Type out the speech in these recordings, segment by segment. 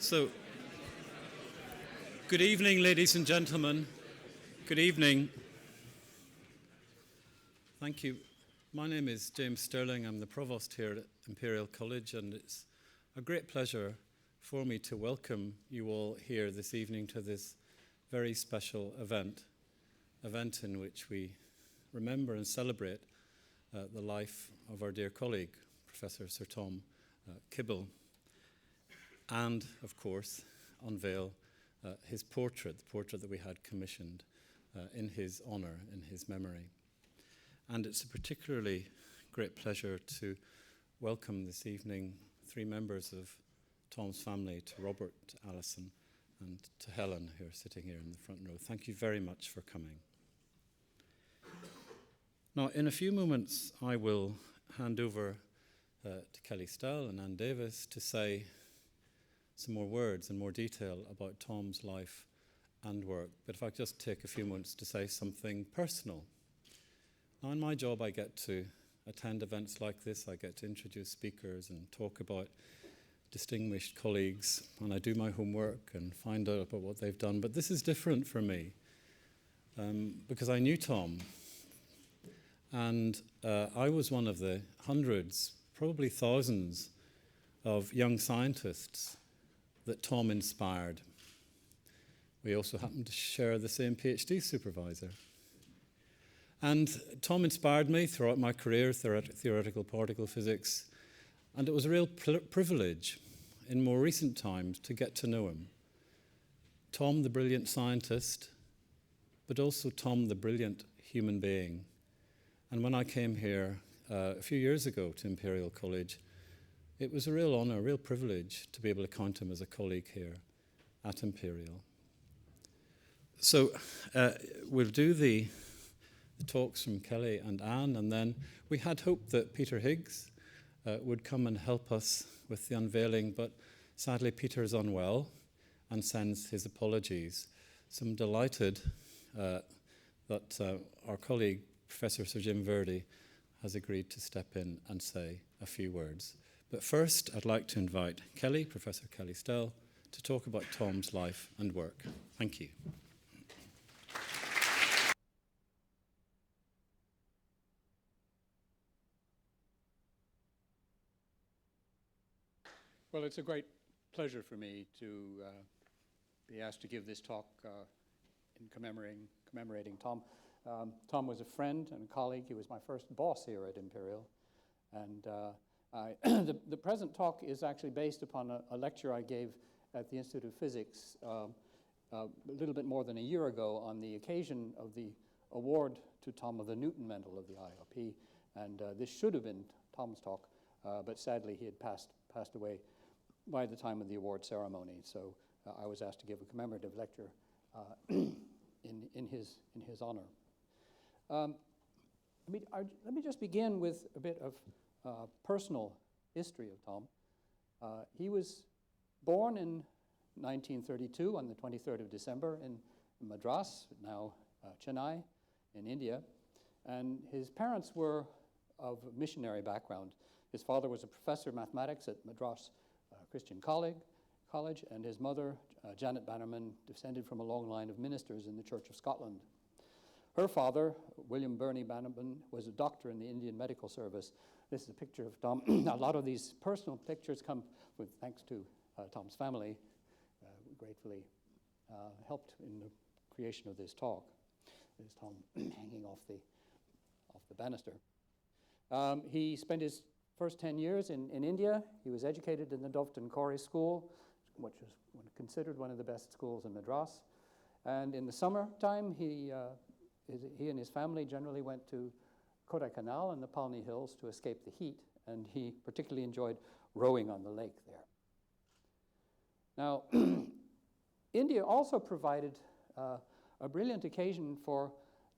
So, good evening, ladies and gentlemen. Good evening. Thank you. My name is James Sterling. I'm the provost here at Imperial College, and it's a great pleasure for me to welcome you all here this evening to this very special event in which we remember and celebrate the life of our dear colleague, Professor Sir Tom Kibble, and, of course, unveil his portrait, the portrait that we had commissioned in his honour, in his memory. And it's a particularly great pleasure to welcome this evening three members of Tom's family, to Robert, to Alison, and to Helen, who are sitting here in the front row. Thank you very much for coming. Now, in a few moments, I will hand over to Kelly Stelle and Anne Davis to say some more words and more detail about Tom's life and work. But if I just take a few moments to say something personal. Now, in my job, I get to attend events like this. I get to introduce speakers and talk about distinguished colleagues, and I do my homework and find out about what they've done. But this is different for me because I knew Tom, and I was one of the hundreds, probably thousands, of young scientists that Tom inspired. We also happened to share the same PhD supervisor. And Tom inspired me throughout my career, theoretical particle physics, and it was a real privilege in more recent times to get to know him. Tom, the brilliant scientist, but also Tom, the brilliant human being. And when I came here a few years ago to Imperial College, it was a real honour, a real privilege to be able to count him as a colleague here at Imperial. So we'll do the talks from Kelly and Anne, and then we had hoped that Peter Higgs would come and help us with the unveiling, but sadly Peter is unwell and sends his apologies. So I'm delighted that our colleague, Professor Sir Jim Verdi, has agreed to step in and say a few words. But first, I'd like to invite Kelly, Professor Kelly Stelle, to talk about Tom's life and work. Thank you. Well, it's a great pleasure for me to be asked to give this talk in commemorating Tom. Tom was a friend and a colleague. He was my first boss here at Imperial. And the present talk is actually based upon a lecture I gave at the Institute of Physics a little bit more than a year ago on the occasion of the award to Tom of the Newton Medal of the IOP. And this should have been Tom's talk, but sadly he had passed away by the time of the award ceremony. So I was asked to give a commemorative lecture in his honor. Let me just begin with a bit of personal history of Tom. He was born in 1932 on the 23rd of December in Madras, now Chennai, in India. And his parents were of missionary background. His father was a professor of mathematics at Madras Christian College, and his mother, Janet Bannerman, descended from a long line of ministers in the Church of Scotland. Her father, William Burney Bannerman, was a doctor in the Indian Medical Service. This is a picture of Tom. A lot of these personal pictures come with thanks to Tom's family, who gratefully helped in the creation of this talk. There's Tom hanging off the banister. He spent his first 10 years in India. He was educated in the Doveton Corey School, which was considered one of the best schools in Madras. And in the summertime, he and his family generally went to Kodaikanal in the Palni Hills to escape the heat, and he particularly enjoyed rowing on the lake there. Now, India also provided a brilliant occasion for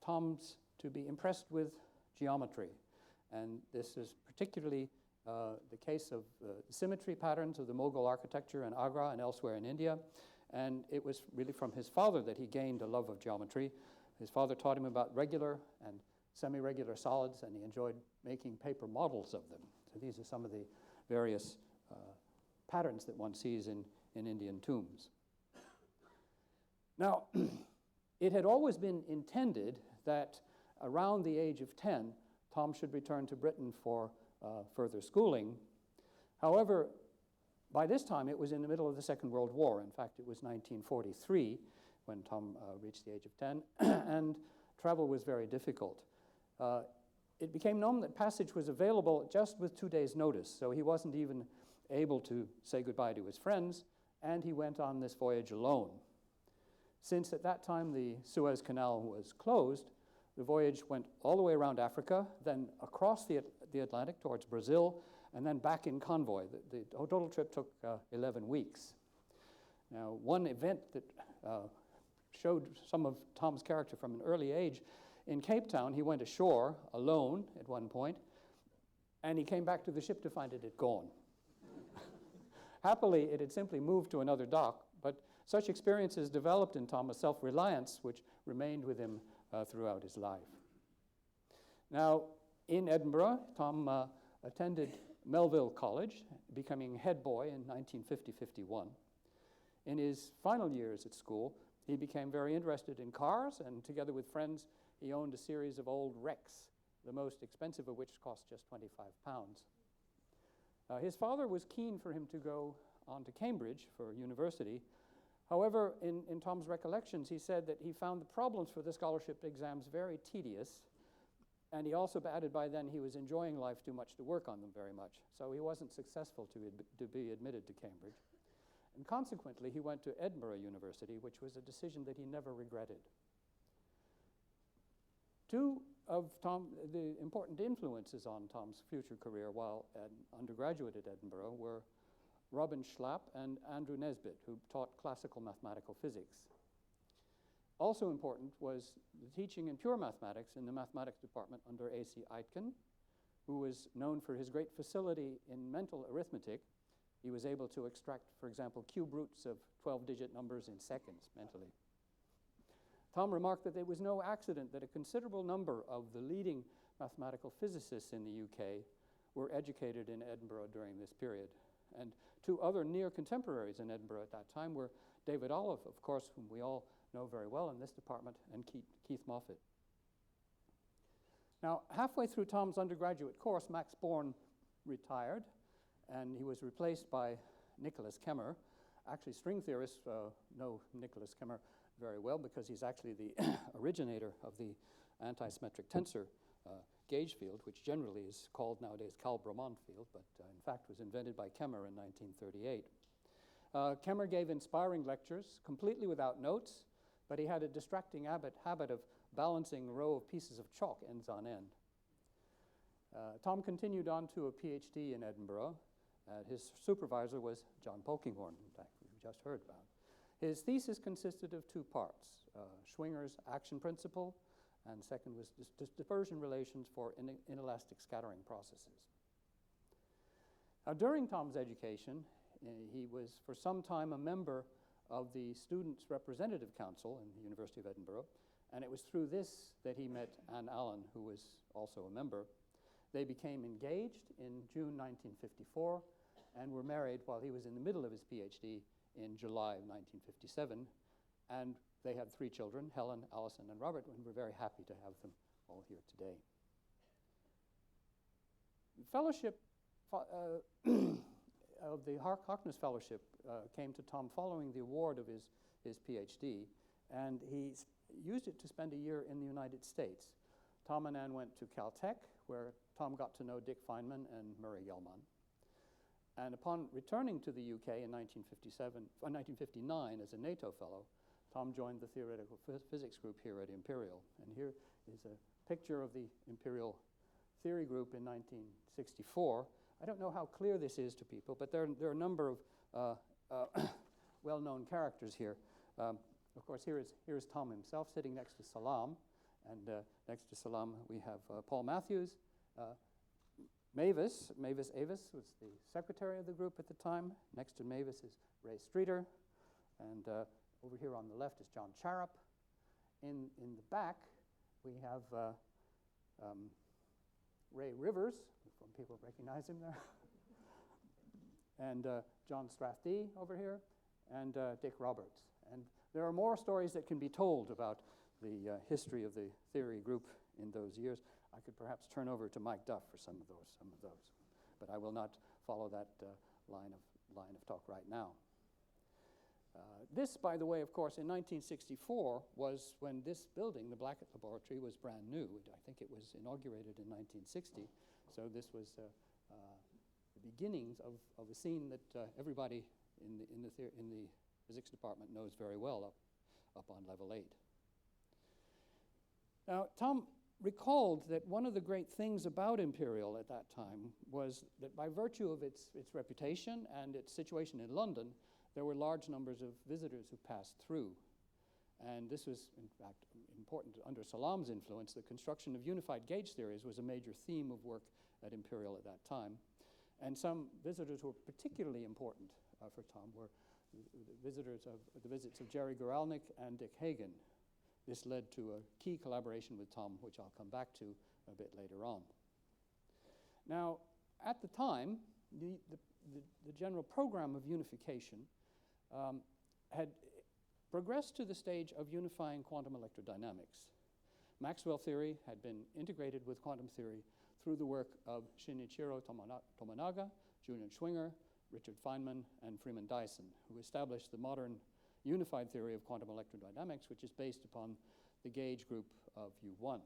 Tom's to be impressed with geometry. And this is particularly the case of the symmetry patterns of the Mughal architecture in Agra and elsewhere in India. And it was really from his father that he gained a love of geometry. His father taught him about regular and semi-regular solids, and he enjoyed making paper models of them. So these are some of the various patterns that one sees in in Indian tombs. Now, it had always been intended that around the age of 10, Tom should return to Britain for further schooling. However, by this time, it was in the middle of the Second World War. In fact, it was 1943 when Tom reached the age of 10, and travel was very difficult. It became known that passage was available just with 2 days' notice, so he wasn't even able to say goodbye to his friends, and he went on this voyage alone. Since at that time the Suez Canal was closed, the voyage went all the way around Africa, then across the Atlantic towards Brazil, and then back in convoy. The total trip took 11 weeks. Now, one event that showed some of Tom's character from an early age, in Cape Town, he went ashore alone at one point, and he came back to the ship to find it had gone. Happily, it had simply moved to another dock, but such experiences developed in Tom a self-reliance which remained with him throughout his life. Now, in Edinburgh, Tom attended Melville College, becoming head boy in 1950-51. In his final years at school, he became very interested in cars, and together with friends, he owned a series of old wrecks, the most expensive of which cost just £25. His father was keen for him to go on to Cambridge for university. However, in Tom's recollections, he said that he found the problems for the scholarship exams very tedious, and he also added by then he was enjoying life too much to work on them very much, so he wasn't successful to be admitted to Cambridge. And consequently, he went to Edinburgh University, which was a decision that he never regretted. Two of the important influences on Tom's future career while an undergraduate at Edinburgh were Robin Schlapp and Andrew Nesbitt, who taught classical mathematical physics. Also important was the teaching in pure mathematics in the mathematics department under A.C. Aitken, who was known for his great facility in mental arithmetic. He was able to extract, for example, cube roots of 12-digit numbers in seconds mentally. Tom remarked that it was no accident that a considerable number of the leading mathematical physicists in the UK were educated in Edinburgh during this period. And two other near contemporaries in Edinburgh at that time were David Olive, of course, whom we all know very well in this department, and Keith Moffat. Now, halfway through Tom's undergraduate course, Max Born retired, and he was replaced by Nicholas Kemmer. Actually, string theorists know Nicholas Kemmer very well because he's actually the originator of the anti-symmetric tensor gauge field, which generally is called nowadays Kal-Bromont field, but in fact was invented by Kemmer in 1938. Kemmer gave inspiring lectures, completely without notes, but he had a distracting habit of balancing a row of pieces of chalk ends on end. Tom continued on to a PhD in Edinburgh. His supervisor was John Polkinghorne, in fact, we just heard about. His thesis consisted of two parts, Schwinger's action principle, and second was dispersion relations for inelastic scattering processes. Now, during Tom's education, he was for some time a member of the Students' Representative Council in the University of Edinburgh, and it was through this that he met Anne Allen, who was also a member. They became engaged in June 1954 and were married while he was in the middle of his PhD in July of 1957, and they had 3 children, Helen, Allison, and Robert, and we're very happy to have them all here today. Fellowship of the Harkness Fellowship came to Tom following the award of his PhD, and he used it to spend a year in the United States. Tom and Anne went to Caltech, where Tom got to know Dick Feynman and Murray Gell-Mann. And upon returning to the UK in 1959 as a NATO fellow, Tom joined the theoretical physics group here at Imperial. And here is a picture of the Imperial theory group in 1964. I don't know how clear this is to people, but there are a number of well-known characters here. Of course, here is Tom himself sitting next to Salam. And next to Salam, we have Paul Matthews. Mavis Avis was the secretary of the group at the time. Next to Mavis is Ray Streeter. And over here on the left is John Charap. In the back, we have Ray Rivers, if people recognize him there. And John Strathdy over here. and Dick Roberts. And there are more stories that can be told about the history of the theory group in those years. I could perhaps turn over to Mike Duff for some of those, but I will not follow that line of talk right now. This, by the way, of course, in 1964 was when this building, the Blackett Laboratory, was brand new. I think it was inaugurated in 1960, so this was the beginnings of a scene that everybody in the physics department knows very well up on level 8. Now, Tom recalled that one of the great things about Imperial at that time was that by virtue of its reputation and its situation in London, there were large numbers of visitors who passed through. And this was, in fact, important. Under Salam's influence, the construction of unified gauge theories was a major theme of work at Imperial at that time. And some visitors who were particularly important for Tom were the visits of Jerry Guralnick and Dick Hagen. This led to a key collaboration with Tom, which I'll come back to a bit later on. Now, at the time, the general program of unification had progressed to the stage of unifying quantum electrodynamics. Maxwell theory had been integrated with quantum theory through the work of Shinichiro Tomonaga, Julian Schwinger, Richard Feynman, and Freeman Dyson, who established the modern unified theory of quantum electrodynamics, which is based upon the gauge group of U1.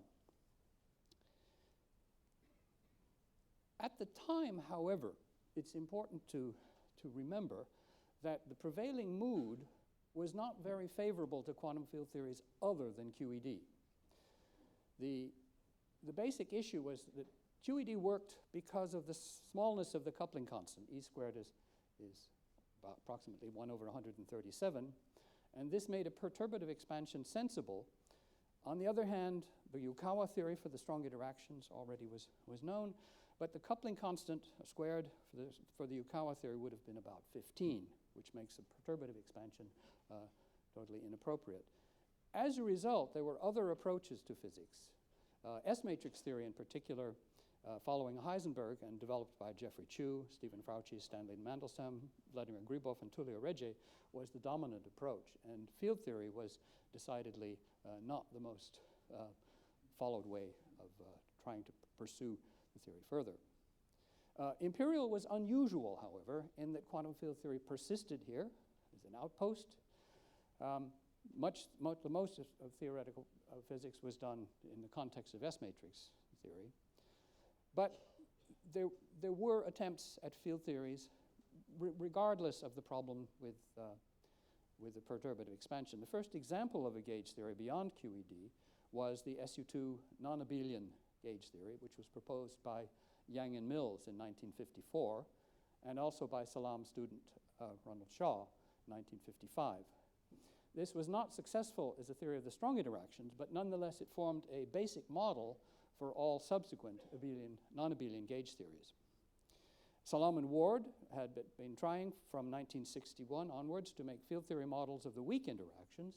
At the time, however, it's important to remember that the prevailing mood was not very favorable to quantum field theories other than QED. The basic issue was that QED worked because of the smallness of the coupling constant. E squared is about approximately 1 over 137, and this made a perturbative expansion sensible. On the other hand, the Yukawa theory for the strong interactions already was known, but the coupling constant squared for the Yukawa theory would have been about 15, which makes a perturbative expansion totally inappropriate. As a result, there were other approaches to physics. S-matrix theory in particular, following Heisenberg and developed by Geoffrey Chew, Stephen Fauci, Stanley Mandelstam, Vladimir Gribov, and Tullio Regge, was the dominant approach. And field theory was decidedly not the most followed way of trying to pursue the theory further. Imperial was unusual, however, in that quantum field theory persisted here as an outpost. The most of theoretical physics was done in the context of S-matrix theory. But there were attempts at field theories regardless of the problem with the perturbative expansion. The first example of a gauge theory beyond QED was the SU2 non-abelian gauge theory, which was proposed by Yang and Mills in 1954, and also by Salam's student Ronald Shaw in 1955. This was not successful as a theory of the strong interactions, but nonetheless it formed a basic model for all subsequent non-abelian gauge theories. Salam and Ward had been trying from 1961 onwards to make field theory models of the weak interactions,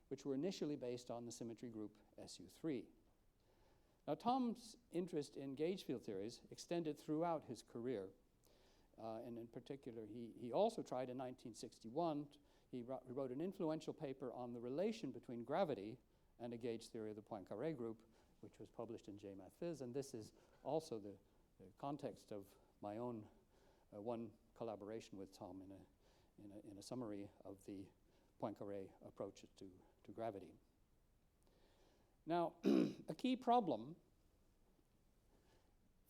which were initially based on the symmetry group SU3. Now, Tom's interest in gauge field theories extended throughout his career, and in particular, he also tried in 1961, he wrote an influential paper on the relation between gravity and a gauge theory of the Poincaré group, which was published in JMath Phys, and this is also the context of my own one collaboration with Tom in a summary of the Poincaré approaches to gravity. Now, a key problem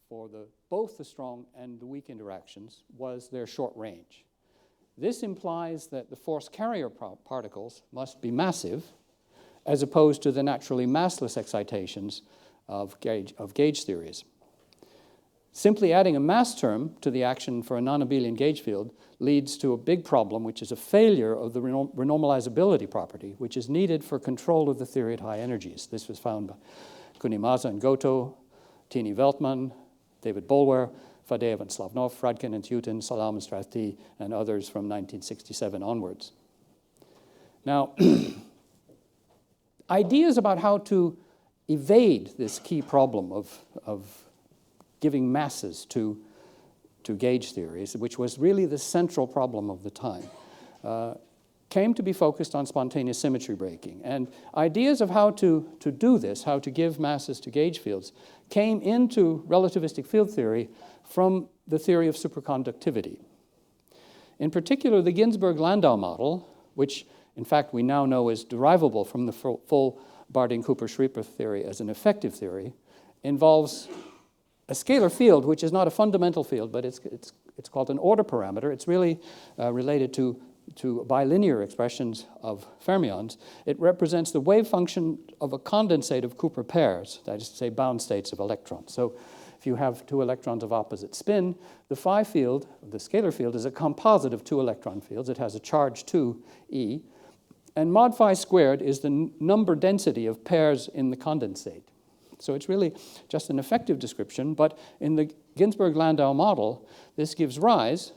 for both the strong and the weak interactions was their short range. This implies that the force carrier particles must be massive, as opposed to the naturally massless excitations of gauge theories. Simply adding a mass term to the action for a non-abelian gauge field leads to a big problem, which is a failure of the renormalizability property, which is needed for control of the theory at high energies. This was found by Kunimasa and Goto, Tini Veltman, David Boulware, Fadeev and Slavnov, Fradkin and Tutin, Salam and Strathty, and others from 1967 onwards. Now, ideas about how to evade this key problem of giving masses to gauge theories, which was really the central problem of the time, came to be focused on spontaneous symmetry breaking. And ideas of how to do this, how to give masses to gauge fields, came into relativistic field theory from the theory of superconductivity. In particular, the Ginzburg-Landau model, which in fact we now know is derivable from the full Bardeen-Cooper-Schriepper theory as an effective theory, involves a scalar field, which is not a fundamental field, but it's called an order parameter. It's really related to bilinear expressions of fermions. It represents the wave function of a condensate of Cooper pairs, that is to say bound states of electrons. So if you have two electrons of opposite spin, the phi field, the scalar field, is a composite of two electron fields. It has a charge 2e, and mod phi squared is the number density of pairs in the condensate. So it's really just an effective description, but in the Ginzburg-Landau model, this gives rise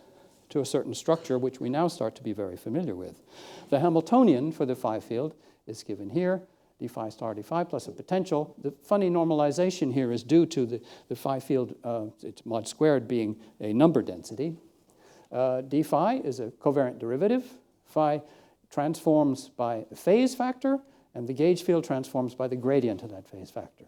to a certain structure which we now start to be very familiar with. The Hamiltonian for the phi field is given here, d phi star d phi plus a potential. The funny normalization here is due to the phi field, its mod squared being a number density. D phi is a covariant derivative. Phi transforms by a phase factor, and the gauge field transforms by the gradient of that phase factor.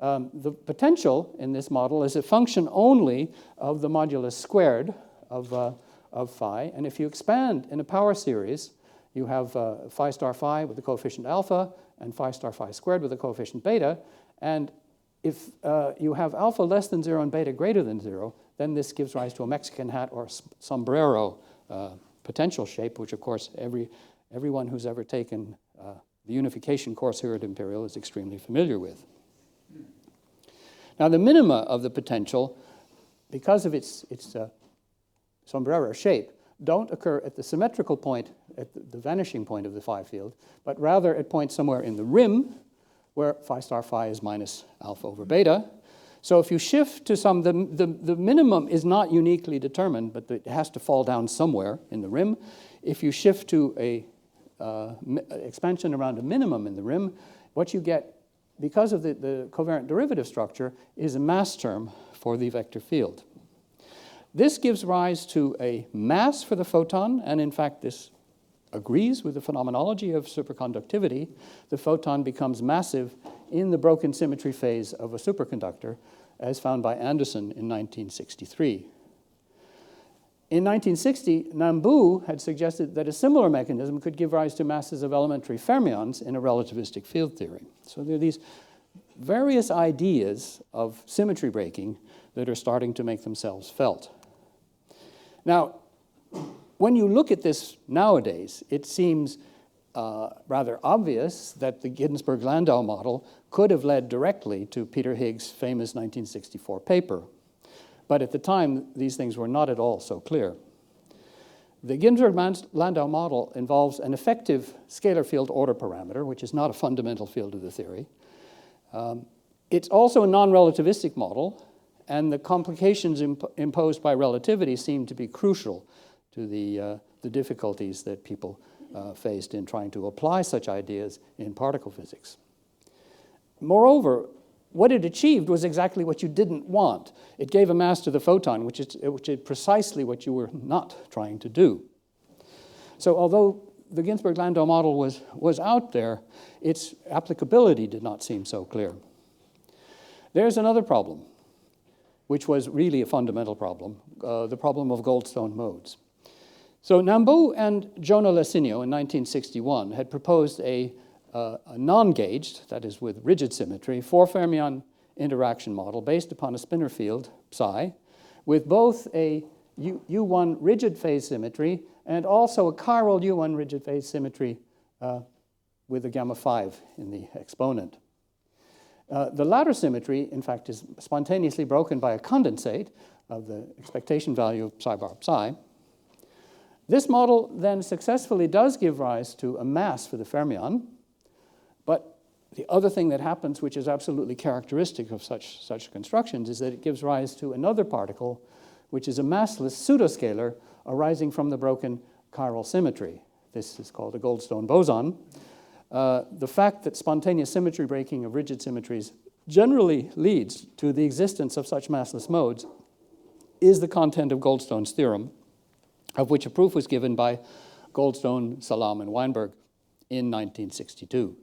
The potential in this model is a function only of the modulus squared of phi, and if you expand in a power series, you have phi star phi with the coefficient alpha and phi star phi squared with the coefficient beta, and if you have alpha less than 0 and beta greater than 0, then this gives rise to a Mexican hat or sombrero potential shape, which of course everyone who's ever taken the unification course here at Imperial is extremely familiar with. Now the minima of the potential, because of its sombrero shape, don't occur at the symmetrical point, at the vanishing point of the phi field, but rather at points somewhere in the rim, where phi star phi is minus alpha over beta. So if you shift to some, the minimum is not uniquely determined, but it has to fall down somewhere in the rim. If you shift to a expansion around a minimum in the rim, what you get, because of the covariant derivative structure, is a mass term for the vector field. This gives rise to a mass for the photon, and in fact this agrees with the phenomenology of superconductivity. The photon becomes massive in the broken symmetry phase of a superconductor, as found by Anderson in 1963. In 1960, Nambu had suggested that a similar mechanism could give rise to masses of elementary fermions in a relativistic field theory. So there are these various ideas of symmetry breaking that are starting to make themselves felt. Now, when you look at this nowadays, it seems rather obvious that the Ginzburg-Landau model could have led directly to Peter Higgs' famous 1964 paper. But at the time, these things were not at all so clear. The Ginzburg-Landau model involves an effective scalar field order parameter, which is not a fundamental field of the theory. It's also a non-relativistic model, and the complications imposed by relativity seem to be crucial to the difficulties that people faced in trying to apply such ideas in particle physics. Moreover, what it achieved was exactly what you didn't want. It gave a mass to the photon, which is precisely what you were not trying to do. So although the Ginzburg-Landau model was out there, its applicability did not seem so clear. There's another problem, which was really a fundamental problem, the problem of Goldstone modes. So Nambu and Jono Lesinio in 1961 had proposed a non-gauged, that is with rigid symmetry, 4-fermion interaction model based upon a spinor field, psi, with both a U1 rigid phase symmetry and also a chiral U1 rigid phase symmetry with a gamma 5 in the exponent. The latter symmetry, in fact, is spontaneously broken by a condensate of the expectation value of psi bar psi. This model then successfully does give rise to a mass for the fermion, but the other thing that happens, which is absolutely characteristic of such constructions, is that it gives rise to another particle, which is a massless pseudoscalar arising from the broken chiral symmetry. This is called a Goldstone boson. The fact that spontaneous symmetry breaking of rigid symmetries generally leads to the existence of such massless modes is the content of Goldstone's theorem. of which a proof was given by Goldstone, Salam, and Weinberg in 1962.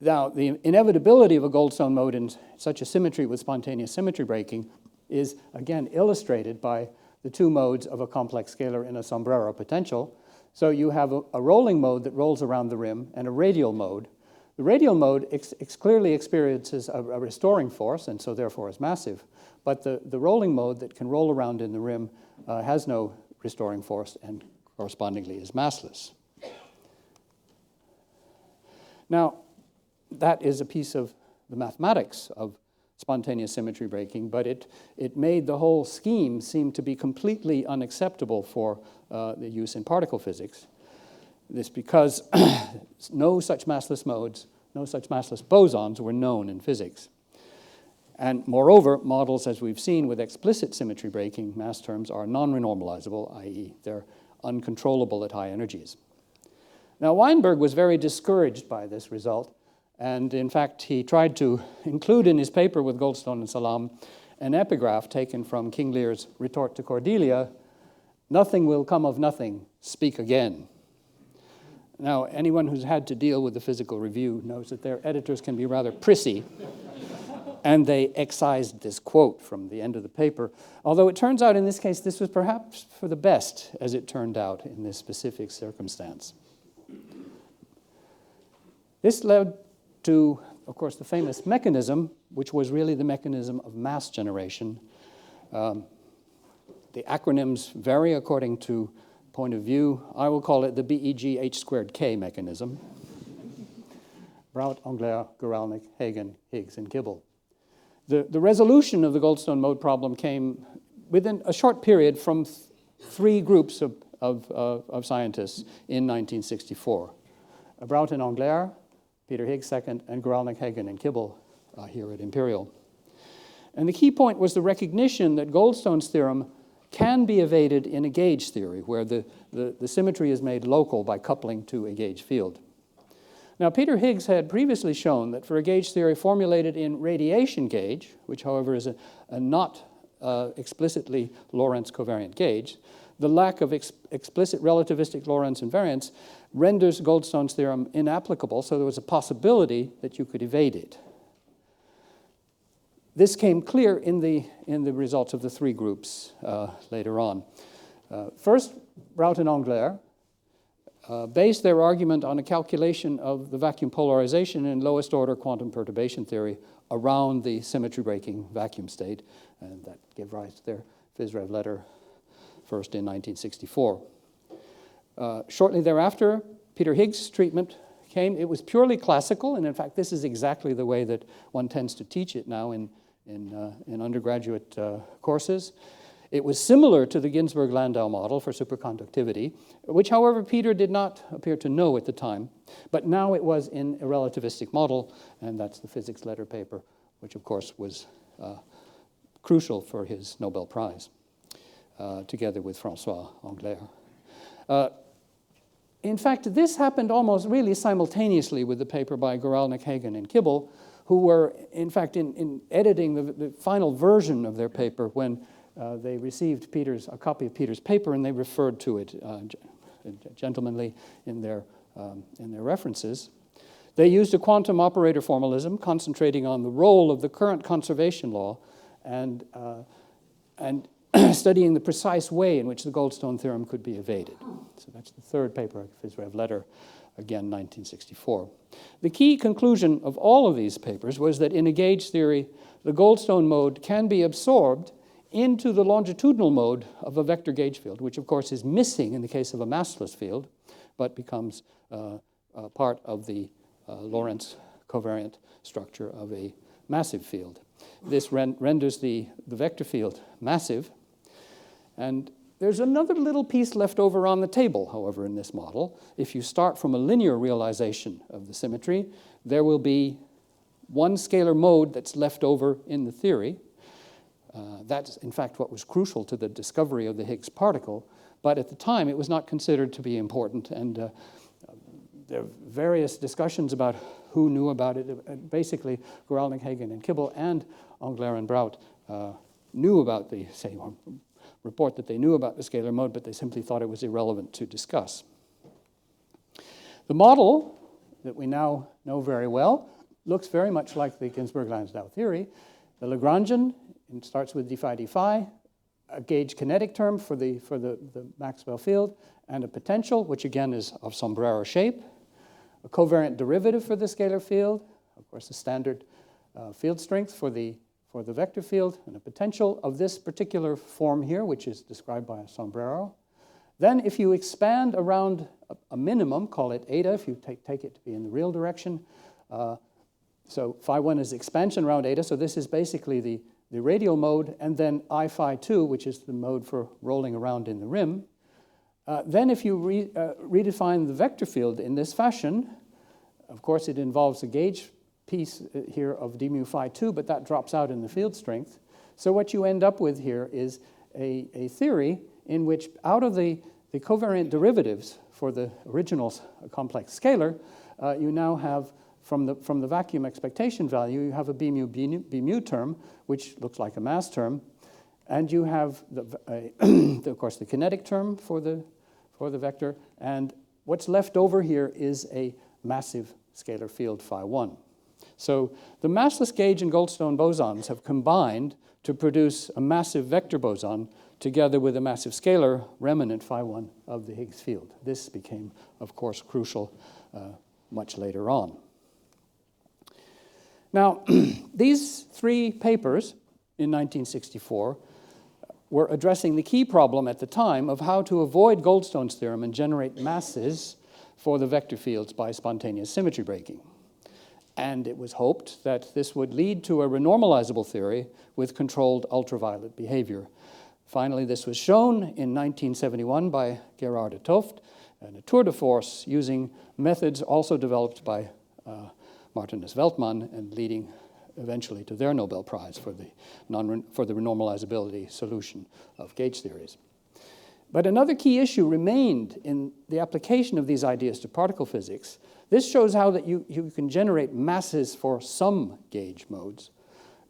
Now, the inevitability of a Goldstone mode in such a symmetry with spontaneous symmetry breaking is, again, illustrated by the two modes of a complex scalar in a sombrero potential. So you have a rolling mode that rolls around the rim and a radial mode. The radial mode clearly experiences a restoring force, and so therefore is massive. But the rolling mode that can roll around in the rim has no restoring force and correspondingly is massless. Now, that is a piece of the mathematics of spontaneous symmetry breaking, but it made the whole scheme seem to be completely unacceptable for the use in particle physics. This because no such massless modes, no such massless bosons were known in physics. And moreover, models, as we've seen with explicit symmetry breaking mass terms, are non-renormalizable, i.e. they're uncontrollable at high energies. Now, Weinberg was very discouraged by this result, and in fact, he tried to include in his paper with Goldstone and Salam an epigraph taken from King Lear's retort to Cordelia, "Nothing will come of nothing, speak again." Now, anyone who's had to deal with the Physical Review knows that their editors can be rather prissy, and they excised this quote from the end of the paper, although it turns out in this case this was perhaps for the best, as it turned out in this specific circumstance. This led to, of course, the famous mechanism, which was really the mechanism of mass generation. The acronyms vary according to point of view. I will call it the BEG H²K mechanism. Brout, Englert, Guralnik, Hagen, Higgs, and Kibble. The resolution of the Goldstone mode problem came within a short period from three groups of scientists in 1964. Brout and Englert, Peter Higgs second, and Guralnik, Hagen, and Kibble here at Imperial. And the key point was the recognition that Goldstone's theorem can be evaded in a gauge theory, where the symmetry is made local by coupling to a gauge field. Now, Peter Higgs had previously shown that for a gauge theory formulated in radiation gauge, which, however, is a not explicitly Lorentz covariant gauge, the lack of explicit relativistic Lorentz invariance renders Goldstone's theorem inapplicable, so there was a possibility that you could evade it. This came clear in the results of the three groups later on. First, Brout and Englert based their argument on a calculation of the vacuum polarization in lowest order quantum perturbation theory around the symmetry breaking vacuum state, and that gave rise to their FISREV letter first in 1964. Shortly thereafter, Peter Higgs' treatment came. It was purely classical, and in fact, this is exactly the way that one tends to teach it now in undergraduate courses. It was similar to the Ginzburg-Landau model for superconductivity, which, however, Peter did not appear to know at the time. But now it was in a relativistic model, and that's the physics letter paper, which, of course, was crucial for his Nobel Prize, together with François Englert. In fact, this happened almost really simultaneously with the paper by Guralnik, Hagen, and Kibble, who were, in fact, in editing the final version of their paper when they received a copy of Peter's paper, and they referred to it gentlemanly in their references. They used a quantum operator formalism, concentrating on the role of the current conservation law and studying the precise way in which the Goldstone theorem could be evaded. So that's the third paper, FISREV letter, again, 1964. The key conclusion of all of these papers was that in a gauge theory, the Goldstone mode can be absorbed into the longitudinal mode of a vector gauge field, which of course is missing in the case of a massless field, but becomes part of the Lorentz covariant structure of a massive field. This renders the vector field massive. And there's another little piece left over on the table, however, in this model. If you start from a linear realization of the symmetry, there will be one scalar mode that's left over in the theory. That's, in fact, what was crucial to the discovery of the Higgs particle. But at the time, it was not considered to be important. And there are various discussions about who knew about it. Basically, Guralnik, Hagen, and Kibble, and Englert and Brout knew about the, say, report that they knew about the scalar mode, but they simply thought it was irrelevant to discuss. The model that we now know very well looks very much like the Ginzburg-Lansdau theory. The Lagrangian, it starts with d phi d phi, a gauge kinetic term for the Maxwell field, and a potential, which again is of sombrero shape, a covariant derivative for the scalar field, of course the standard field strength for the vector field, and a potential of this particular form here, which is described by a sombrero. Then if you expand around a minimum, call it eta, if you take it to be in the real direction, so phi 1 is expansion around eta, so this is basically the radial mode, and then I phi 2, which is the mode for rolling around in the rim. Then if you redefine the vector field in this fashion, of course it involves a gauge piece here of d mu phi 2, but that drops out in the field strength. So what you end up with here is a theory in which out of the covariant derivatives for the original complex scalar, you now have from the vacuum expectation value, you have a b mu term, which looks like a mass term, and you have of course the kinetic term for the vector, and what's left over here is a massive scalar field phi 1. So the massless gauge and Goldstone bosons have combined to produce a massive vector boson together with a massive scalar remnant phi 1 of the Higgs field. This became, of course, crucial much later on. Now, these three papers in 1964 were addressing the key problem at the time of how to avoid Goldstone's theorem and generate masses for the vector fields by spontaneous symmetry breaking. And it was hoped that this would lead to a renormalizable theory with controlled ultraviolet behavior. Finally, this was shown in 1971 by Gerard de 't Hooft and a tour de force using methods also developed by Martinus Veltman and leading eventually to their Nobel Prize for the renormalizability solution of gauge theories. But another key issue remained in the application of these ideas to particle physics. This shows how that you can generate masses for some gauge modes.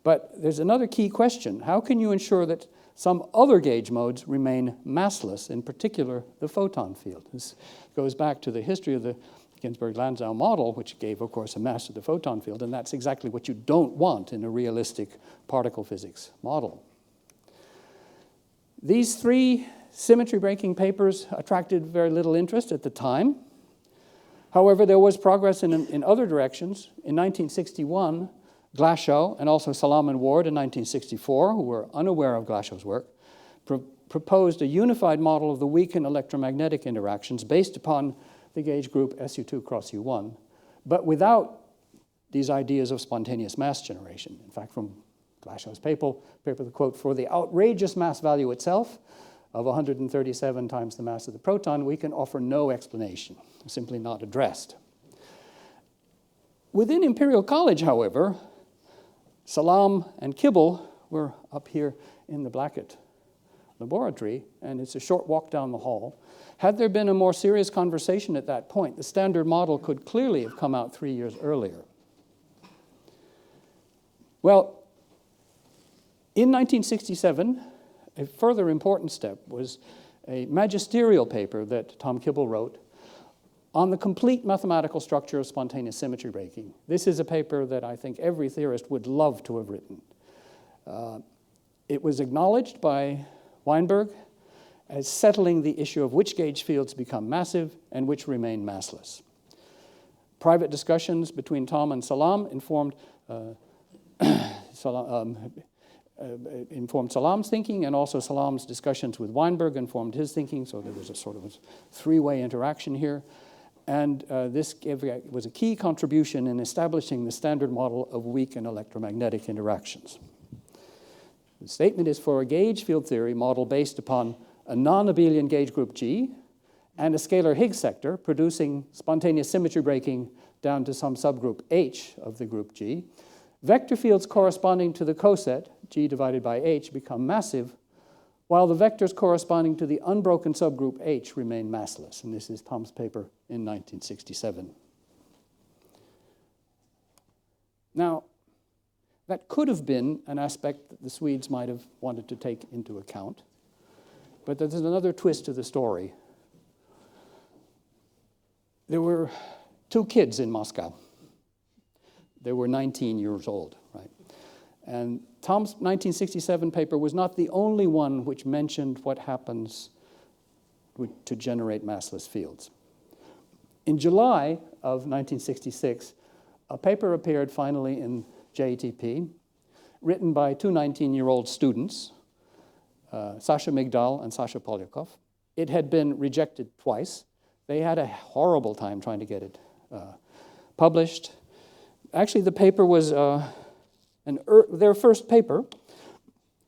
But there's another key question. How can you ensure that some other gauge modes remain massless, in particular the photon field? This goes back to the history of the Ginzburg-Lansdau model, which gave, of course, a mass to the photon field, and that's exactly what you don't want in a realistic particle physics model. These three symmetry breaking papers attracted very little interest at the time. However, there was progress in other directions. In 1961, Glashow and also Salam and Ward in 1964, who were unaware of Glashow's work, proposed a unified model of the weak and electromagnetic interactions based upon the gauge group SU2 cross U1, but without these ideas of spontaneous mass generation. In fact, from Glashow's paper, the quote, "For the outrageous mass value itself of 137 times the mass of the proton, we can offer no explanation, simply not addressed." Within Imperial College, however, Salam and Kibble were up here in the Blackett laboratory, and it's a short walk down the hall. Had there been a more serious conversation at that point, the standard model could clearly have come out 3 years earlier. Well, in 1967, a further important step was a magisterial paper that Tom Kibble wrote on the complete mathematical structure of spontaneous symmetry breaking. This is a paper that I think every theorist would love to have written. It was acknowledged by Weinberg as settling the issue of which gauge fields become massive and which remain massless. Private discussions between Tom and Salam informed Salam's thinking, and also Salam's discussions with Weinberg informed his thinking, so there was a sort of a three-way interaction here. And this was a key contribution in establishing the standard model of weak and electromagnetic interactions. The statement is for a gauge field theory model based upon a non-abelian gauge group G and a scalar Higgs sector producing spontaneous symmetry breaking down to some subgroup H of the group G. Vector fields corresponding to the coset, G divided by H, become massive, while the vectors corresponding to the unbroken subgroup H remain massless. And this is Tom's paper in 1967. Now, that could have been an aspect that the Swedes might have wanted to take into account. But there's another twist to the story. There were 2 kids in Moscow. They were 19 years old, right? And Tom's 1967 paper was not the only one which mentioned what happens to generate massless fields. In July of 1966, a paper appeared finally in JETP, written by 2 19-year-old students, Sasha Migdal and Sasha Polyakov. It had been rejected twice. They had a horrible time trying to get it published. Actually, the paper was their first paper.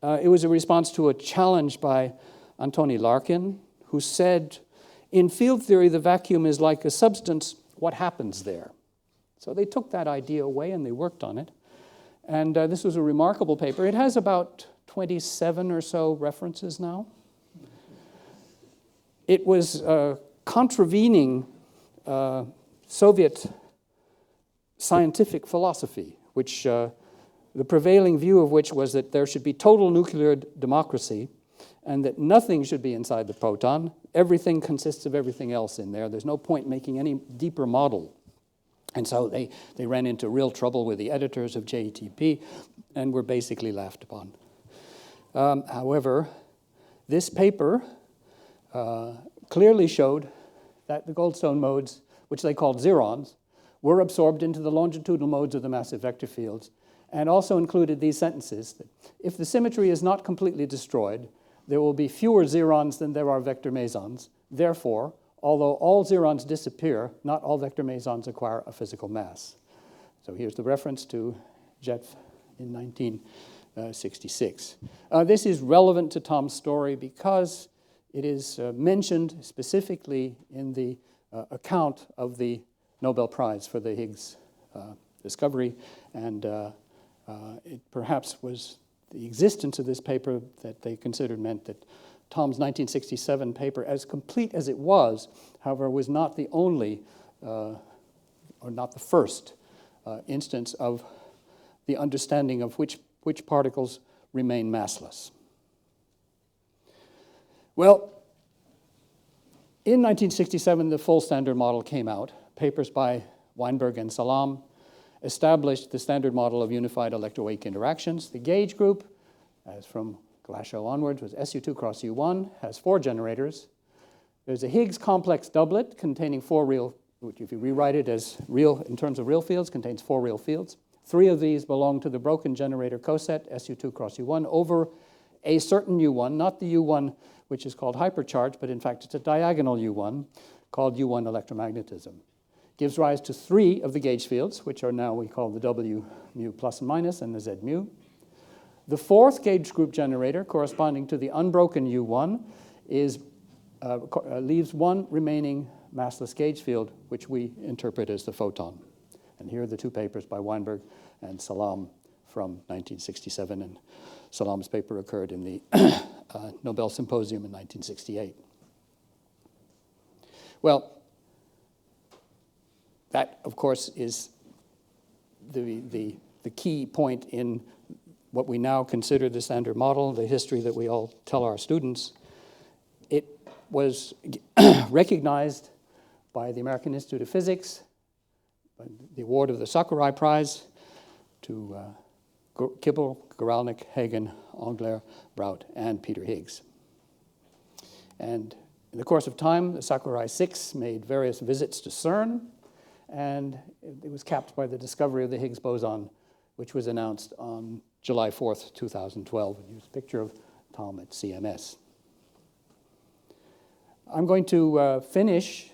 It was a response to a challenge by Antony Larkin, who said, in field theory, the vacuum is like a substance. What happens there? So they took that idea away and they worked on it. And this was a remarkable paper. It has about 27 or so references now. It was contravening Soviet scientific philosophy, which the prevailing view of which was that there should be total nuclear democracy and that nothing should be inside the proton. Everything consists of everything else in there. There's no point making any deeper model. And so they ran into real trouble with the editors of JETP and were basically laughed upon. However, this paper clearly showed that the Goldstone modes, which they called zerons, were absorbed into the longitudinal modes of the massive vector fields, and also included these sentences that if the symmetry is not completely destroyed, there will be fewer zerons than there are vector mesons. Therefore, although all zerons disappear, not all vector mesons acquire a physical mass. So here's the reference to Jet in 1966. This is relevant to Tom's story because it is mentioned specifically in the account of the Nobel Prize for the Higgs discovery, and it perhaps was the existence of this paper that they considered meant that Tom's 1967 paper, as complete as it was, however, was not the only, or not the first, instance of the understanding of which particles remain massless. Well, in 1967, the full standard model came out. Papers by Weinberg and Salam established the standard model of unified electroweak interactions. The gauge group, as from Glashow onwards, was SU2 cross U1, has 4 generators. There's a Higgs complex doublet containing 4 real, which if you rewrite it as real in terms of real fields, contains 4 real fields. 3 of these belong to the broken generator coset, SU2 cross U1, over a certain U1, not the U1 which is called hypercharge, but in fact it's a diagonal U1 called U1 electromagnetism. Gives rise to 3 of the gauge fields, which are now we call the W mu plus and minus and the Z mu. The 4th gauge group generator, corresponding to the unbroken U1, leaves 1 remaining massless gauge field, which we interpret as the photon. And here are the 2 papers by Weinberg and Salam from 1967, and Salam's paper occurred in the Nobel Symposium in 1968. Well, that, of course, is the key point in what we now consider the standard model, the history that we all tell our students. It was recognized by the American Institute of Physics, by the award of the Sakurai Prize to Kibble, Guralnik, Hagen, Engler, Braut, and Peter Higgs. And in the course of time, the Sakurai 6 made various visits to CERN, and it was capped by the discovery of the Higgs boson, which was announced on July 4th, 2012. And here's a picture of Tom at CMS. I'm going to finish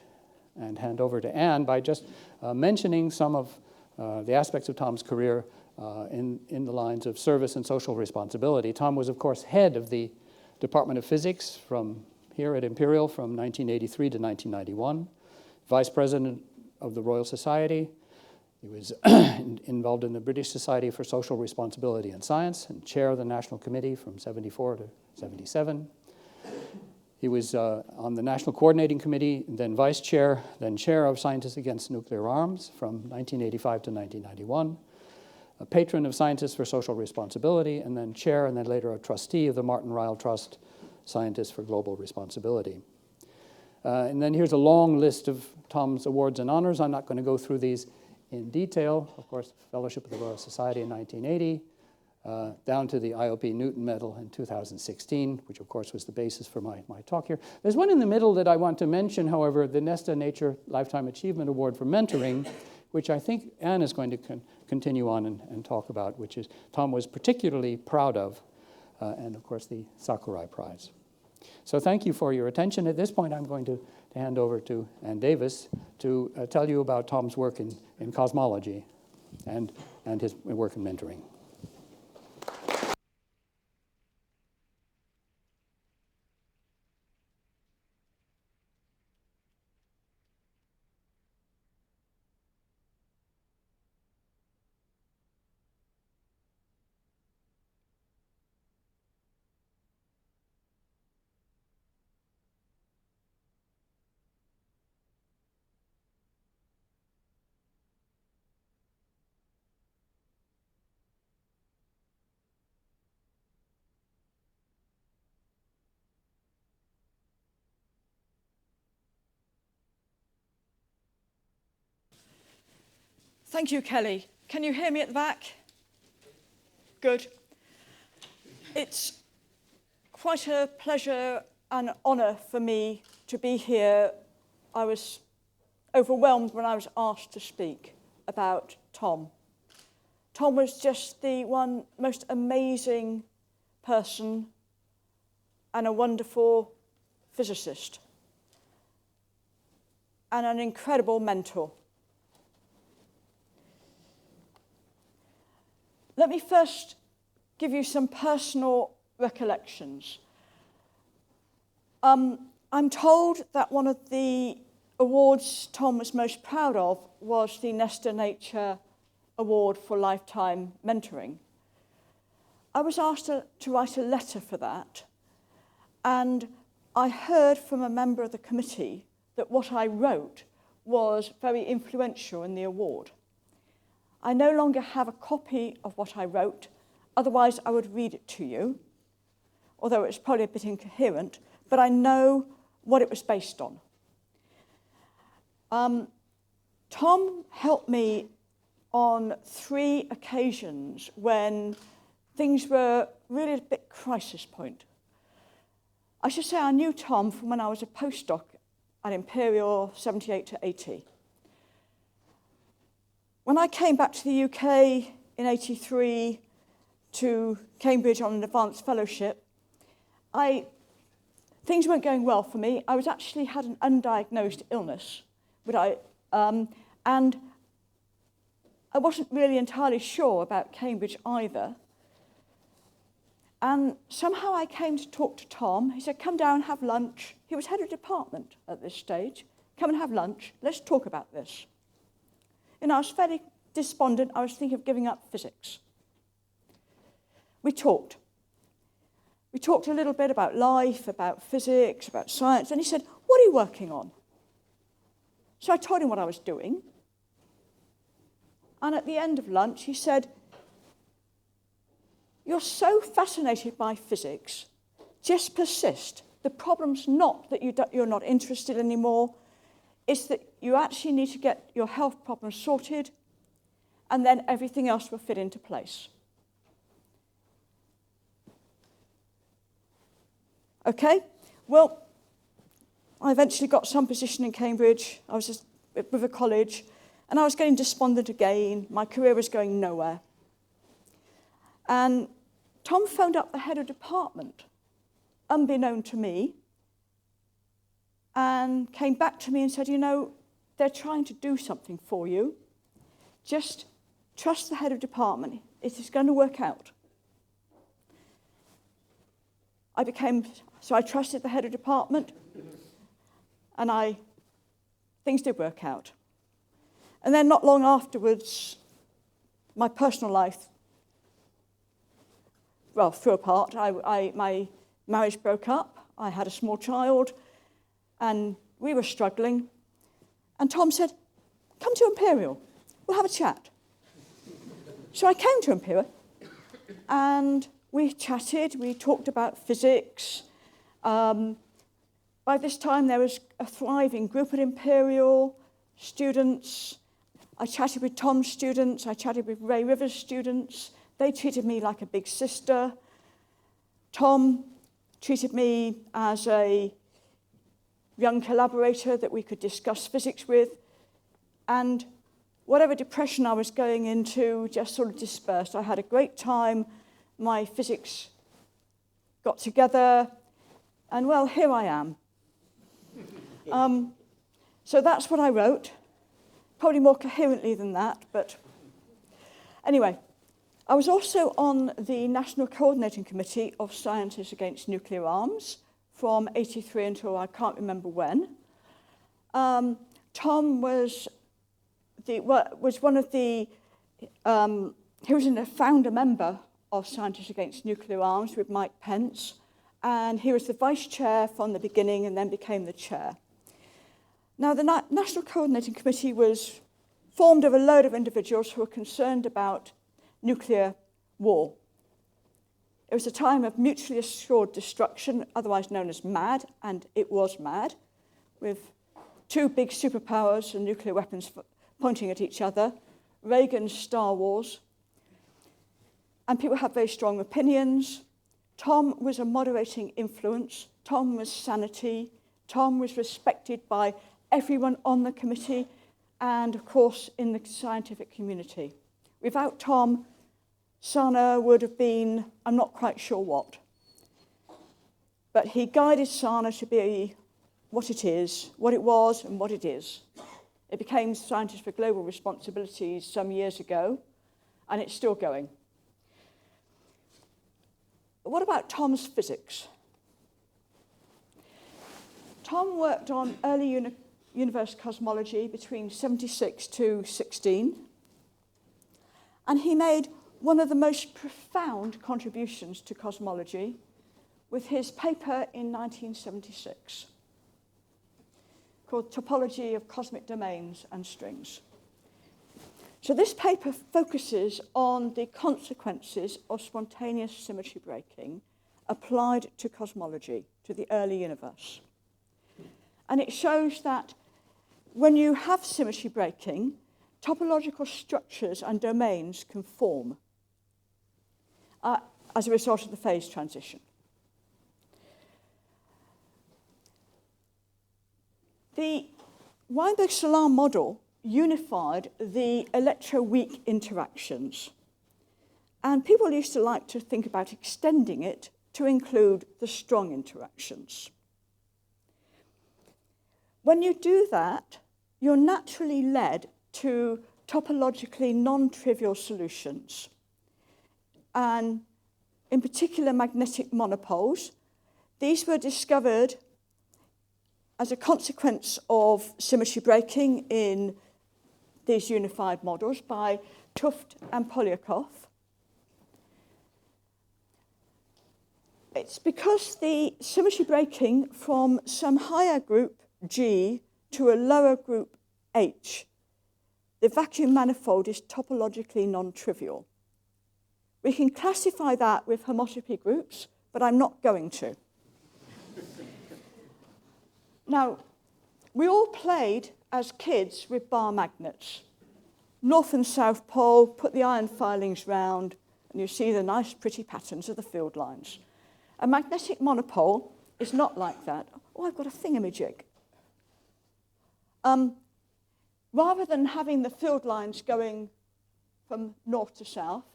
and hand over to Anne by just mentioning some of the aspects of Tom's career in the lines of service and social responsibility. Tom was, of course, head of the Department of Physics from here at Imperial from 1983 to 1991, vice president of the Royal Society. He was involved in the British Society for Social Responsibility and Science and chair of the National Committee from 74 to 77. He was on the National Coordinating Committee, then vice chair, then chair of Scientists Against Nuclear Arms from 1985 to 1991, a patron of Scientists for Social Responsibility, and then chair and then later a trustee of the Martin Ryle Trust Scientist for Global Responsibility. And then here's a long list of Tom's awards and honors. I'm not going to go through these in detail. Of course, Fellowship of the Royal Society in 1980, down to the IOP Newton Medal in 2016, which of course was the basis for my talk here. There's one in the middle that I want to mention, however, the Nesta Nature Lifetime Achievement Award for Mentoring, which I think Anne is going to continue on and talk about, which is Tom was particularly proud of, and of course the Sakurai Prize. So thank you for your attention. At this point, I'm going to hand over to Ann Davis to tell you about Tom's work in cosmology and his work in mentoring. Thank you, Kelly. Can you hear me at the back? Good. It's quite a pleasure and honour for me to be here. I was overwhelmed when I was asked to speak about Tom. Tom was just the one most amazing person and a wonderful physicist and an incredible mentor. Let me first give you some personal recollections. I'm told that one of the awards Tom was most proud of was the Nesta Nature Award for Lifetime Mentoring. I was asked to write a letter for that, and I heard from a member of the committee that what I wrote was very influential in the award. I no longer have a copy of what I wrote, otherwise I would read it to you, although it's probably a bit incoherent, but I know what it was based on. Tom helped me on 3 occasions when things were really at a bit crisis point. I should say I knew Tom from when I was a postdoc at Imperial 78 to 80. When I came back to the UK in 83 to Cambridge on an advanced fellowship, things weren't going well for me. I was actually had an undiagnosed illness, and I wasn't really entirely sure about Cambridge either. And somehow I came to talk to Tom. He said, come down and have lunch. He was head of department at this stage. Come and have lunch. Let's talk about this. And I was fairly despondent. I was thinking of giving up physics. We talked. We talked a little bit about life, about physics, about science. And he said, what are you working on? So I told him what I was doing. And at the end of lunch, he said, you're so fascinated by physics, just persist. The problem's not that you're not interested anymore. It's that you actually need to get your health problems sorted, and then everything else will fit into place. Okay, well, I eventually got some position in Cambridge. I was just with a college, and I was getting despondent again. My career was going nowhere. And Tom phoned up the head of department, unbeknown to me, and came back to me and said, you know, they're trying to do something for you. Just trust the head of department. It is going to work out. So I trusted the head of department, and things did work out. And then not long afterwards, my personal life, fell apart. My marriage broke up. I had a small child, and we were struggling. And Tom said, come to Imperial. We'll have a chat. So I came to Imperial, and we chatted. We talked about physics. By this time, there was a thriving group at Imperial, students. I chatted with Tom's students. I chatted with Ray Rivers' students. They treated me like a big sister. Tom treated me as a young collaborator that we could discuss physics with. And whatever depression I was going into just sort of dispersed. I had a great time. My physics got together. And, well, here I am. So that's what I wrote. Probably more coherently than that, but anyway. I was also on the National Coordinating Committee of Scientists Against Nuclear Arms from '83 until I can't remember when. Tom was one of the, he was a founder member of Scientists Against Nuclear Arms with Mike Pence, and he was the vice chair from the beginning and then became the chair. Now, the National Coordinating Committee was formed of a load of individuals who were concerned about nuclear war. It was a time of mutually assured destruction, otherwise known as MAD, and it was MAD, with two big superpowers and nuclear weapons pointing at each other, Reagan's Star Wars. And people had very strong opinions. Tom was a moderating influence. Tom was sanity. Tom was respected by everyone on the committee and, of course, in the scientific community. Without Tom, SANA would have been, I'm not quite sure what. But he guided SANA to be what it is, what it was, and what it is. It became Scientists for Global Responsibility some years ago, and it's still going. But what about Tom's physics? Tom worked on early universe cosmology between 76 to 16, and he made one of the most profound contributions to cosmology with his paper in 1976 called Topology of Cosmic Domains and Strings. So this paper focuses on the consequences of spontaneous symmetry breaking applied to cosmology, to the early universe. And it shows that when you have symmetry breaking, topological structures and domains can form as a result of the phase transition. The Weinberg-Salam model unified the electroweak interactions, and people used to like to think about extending it to include the strong interactions. When you do that, you're naturally led to topologically non-trivial solutions, and in particular magnetic monopoles. These were discovered as a consequence of symmetry breaking in these unified models by Tuft and Polyakov. It's because the symmetry breaking from some higher group G to a lower group H, the vacuum manifold is topologically non-trivial. We can classify that with homotopy groups, but I'm not going to. Now, we all played as kids with bar magnets. North and South Pole, put the iron filings round, and you see the nice, pretty patterns of the field lines. A magnetic monopole is not like that. Oh, I've got a thingamajig. Rather than having the field lines going from north to south,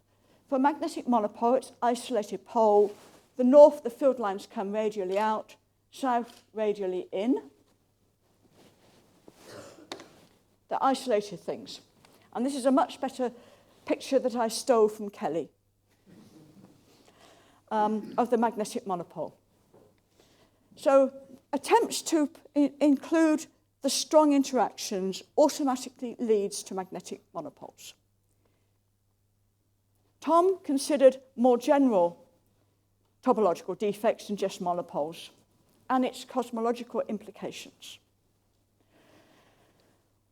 for a magnetic monopole, it's isolated pole. The north, the field lines come radially out, south radially in. They're isolated things. And this is a much better picture that I stole from Kelly of the magnetic monopole. So attempts to include the strong interactions automatically leads to magnetic monopoles. Tom considered more general topological defects than just monopoles and its cosmological implications.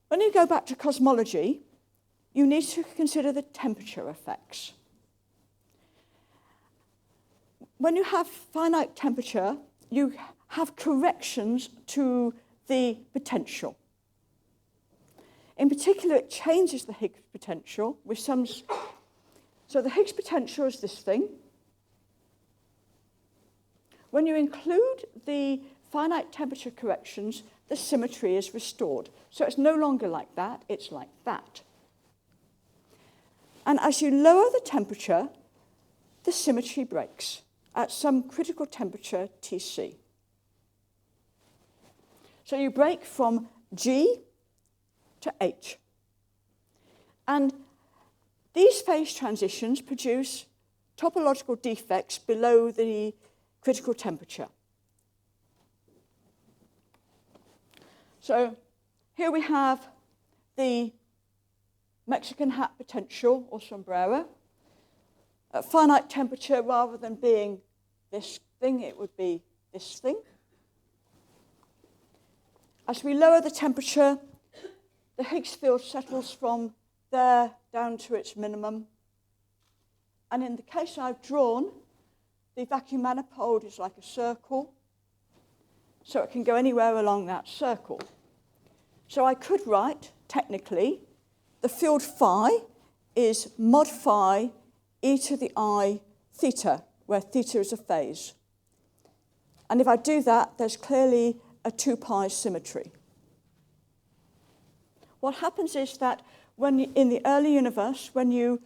When you go back to cosmology, you need to consider the temperature effects. When you have finite temperature you have corrections to the potential. In particular, it changes the Higgs potential with some... So the Higgs potential is this thing. When you include the finite temperature corrections, the symmetry is restored. So it's no longer like that, it's like that. And as you lower the temperature, the symmetry breaks at some critical temperature, Tc. So you break from G to H. And these phase transitions produce topological defects below the critical temperature. So here we have the Mexican hat potential, or sombrero. At finite temperature, rather than being this thing, it would be this thing. As we lower the temperature, the Higgs field settles from there down to its minimum. And in the case I've drawn, the vacuum manifold is like a circle, so it can go anywhere along that circle. So I could write, technically, the field phi is mod phi e to the I theta, where theta is a phase. And if I do that, there's clearly a 2 pi symmetry. What happens is that in the early universe, when you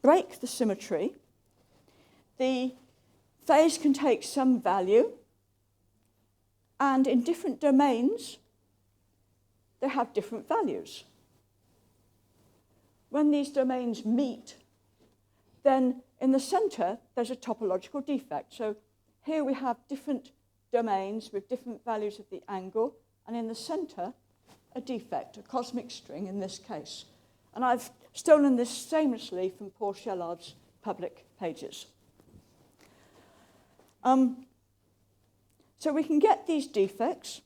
break the symmetry, the phase can take some value, and in different domains, they have different values. When these domains meet, then in the center, there's a topological defect. So here we have different domains with different values of the angle, and in the center, a defect, a cosmic string in this case. And I've stolen this shamelessly from Paul Shellard's public pages. So we can get these defects.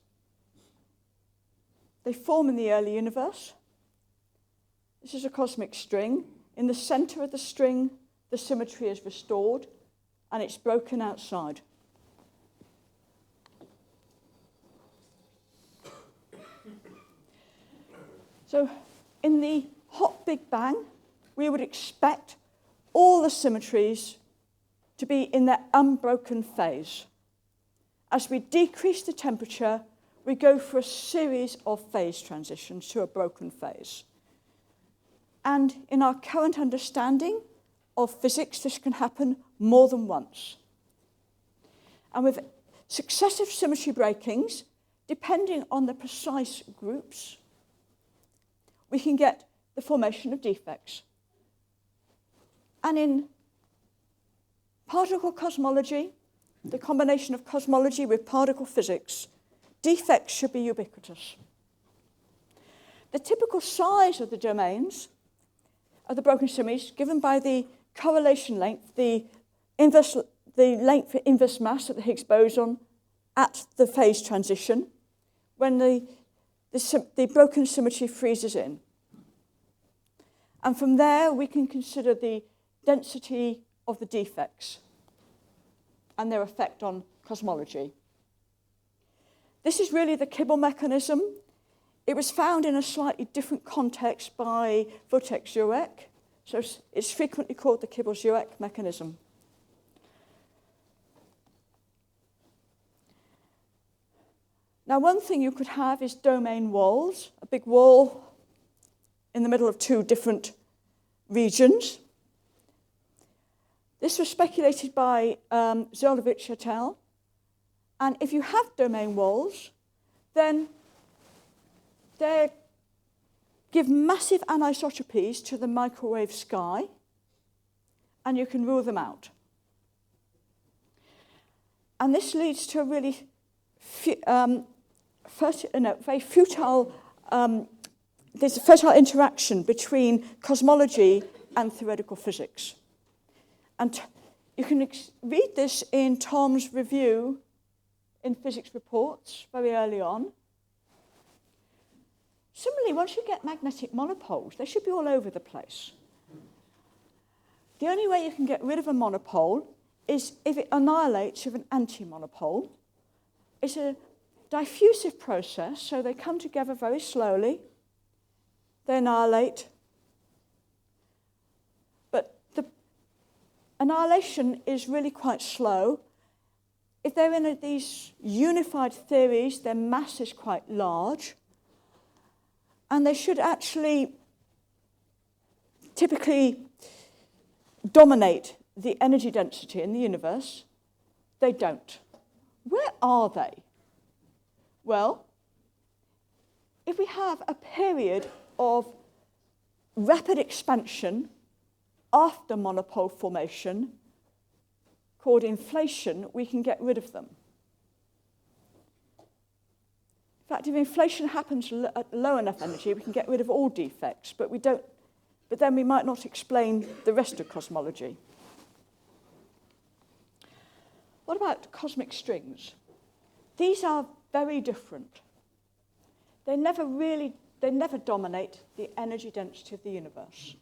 They form in the early universe. This is a cosmic string. In the center of the string, the symmetry is restored, and it's broken outside. So in the hot Big Bang, we would expect all the symmetries to be in their unbroken phase. As we decrease the temperature, we go for a series of phase transitions to a broken phase. And in our current understanding of physics, this can happen more than once. And with successive symmetry breakings, depending on the precise groups, we can get the formation of defects. And in particle cosmology, the combination of cosmology with particle physics, defects should be ubiquitous. The typical size of the domains of the broken symmetries, given by the correlation length, the length for inverse mass of the Higgs boson at the phase transition, when the broken symmetry freezes in. And from there, we can consider the density of the defects and their effect on cosmology. This is really the Kibble mechanism. It was found in a slightly different context by Wojtek, so it's frequently called the Kibble-Zurek mechanism. Now, one thing you could have is domain walls, a big wall in the middle of two different regions. This was speculated by Zeldovich et al. And if you have domain walls, then they give massive anisotropies to the microwave sky, and you can rule them out. And this leads to a really very futile, there's a fertile interaction between cosmology and theoretical physics. And you can read this in Tom's review in Physics Reports very early on. Similarly, once you get magnetic monopoles, they should be all over the place. The only way you can get rid of a monopole is if it annihilates with an anti-monopole. It's a diffusive process, so they come together very slowly. They annihilate. But the annihilation is really quite slow. If they're in these unified theories, their mass is quite large. And they should actually typically dominate the energy density in the universe. They don't. Where are they? Well, if we have a period of rapid expansion after monopole formation called inflation, we can get rid of them. In fact, if inflation happens at low enough energy, we can get rid of all defects, but we don't. But then we might not explain the rest of cosmology. What about cosmic strings? These are very different. They never dominate the energy density of the universe.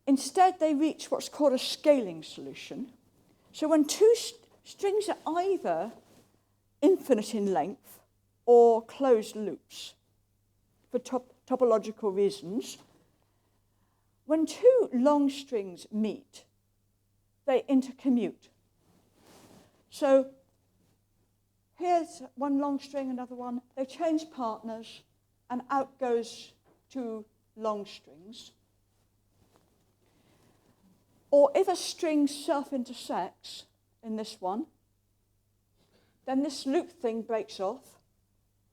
Instead, they reach what's called a scaling solution. So when two strings are either infinite in length or closed loops, for topological reasons, when two long strings meet, they intercommute. So here's one long string, another one. They change partners, and out goes two long strings. Or if a string self-intersects in this one, then this loop thing breaks off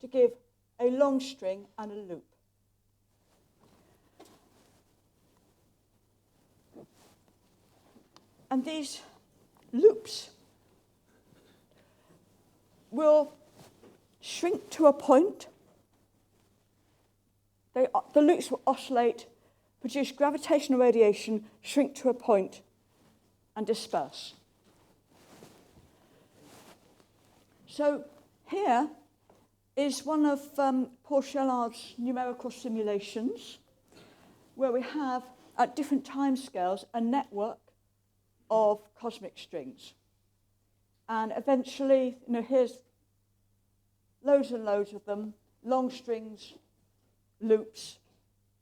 to give a long string and a loop. And these loops will shrink to a point. The loops will oscillate, produce gravitational radiation, shrink to a point, and disperse. So here is one of Paul Shellard's numerical simulations, where we have, at different timescales, a network of cosmic strings. And eventually, here's loads and loads of them, long strings, loops,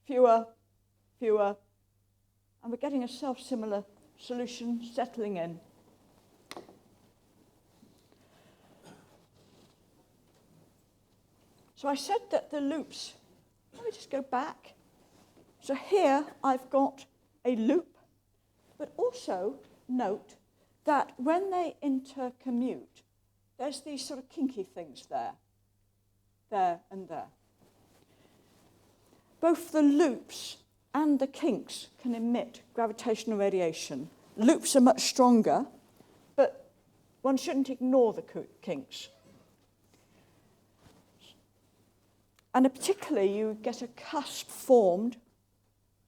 fewer, and we're getting a self-similar solution settling in. So I said that the loops, let me just go back. So here I've got a loop, but also note that when they intercommute, there's these sort of kinky things there, and there. Both the loops and the kinks can emit gravitational radiation. Loops are much stronger, but one shouldn't ignore the kinks. And particularly, you get a cusp formed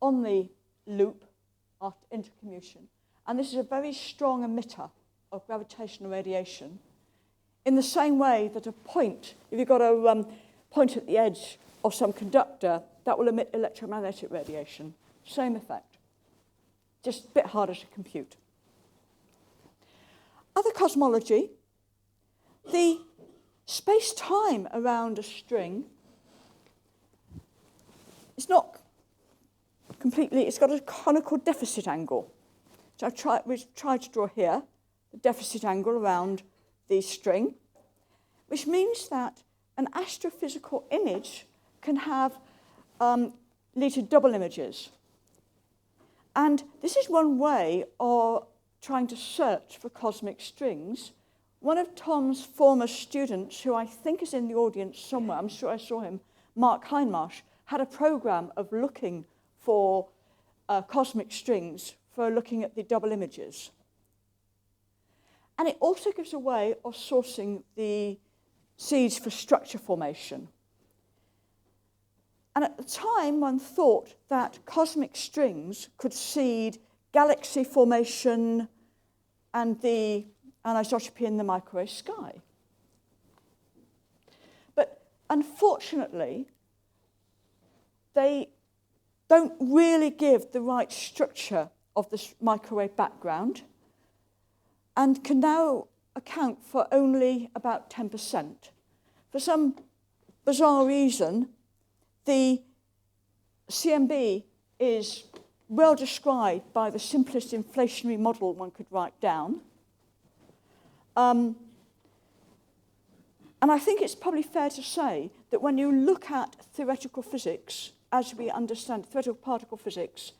on the loop after intercommutation. And this is a very strong emitter of gravitational radiation, in the same way that a point, if you've got a point at the edge of some conductor, that will emit electromagnetic radiation. Same effect, just a bit harder to compute. Other cosmology, the space-time around a string is not completely, it's got a conical deficit angle. So we've tried to draw here the deficit angle around the string, which means that an astrophysical image can have lead to double images. And this is one way of trying to search for cosmic strings. One of Tom's former students, who I think is in the audience somewhere, I'm sure I saw him, Mark Hindmarsh, had a program of looking for cosmic strings for looking at the double images. And it also gives a way of sourcing the seeds for structure formation. And at the time, one thought that cosmic strings could seed galaxy formation and the anisotropy in the microwave sky. But unfortunately, they don't really give the right structure of the microwave background. and can now account for only about 10%. For some bizarre reason, the CMB is well described by the simplest inflationary model one could write down. And I think it's probably fair to say that when you look at theoretical physics, as we understand theoretical particle physics,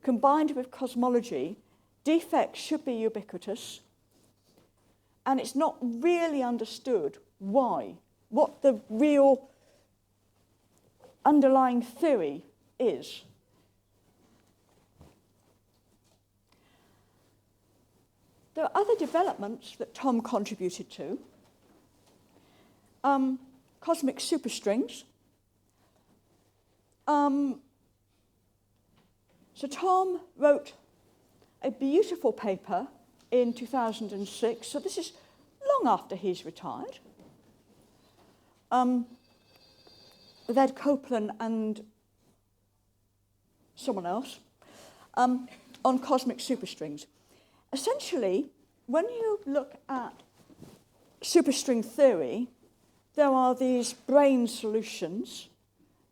combined with cosmology, defects should be ubiquitous. And it's not really understood why, what the real underlying theory is. There are other developments that Tom contributed to. Cosmic superstrings. So Tom wrote a beautiful paper in 2006. So this is long after he's retired. With Ed Copeland and someone else on cosmic superstrings. Essentially, when you look at superstring theory, there are these brane solutions,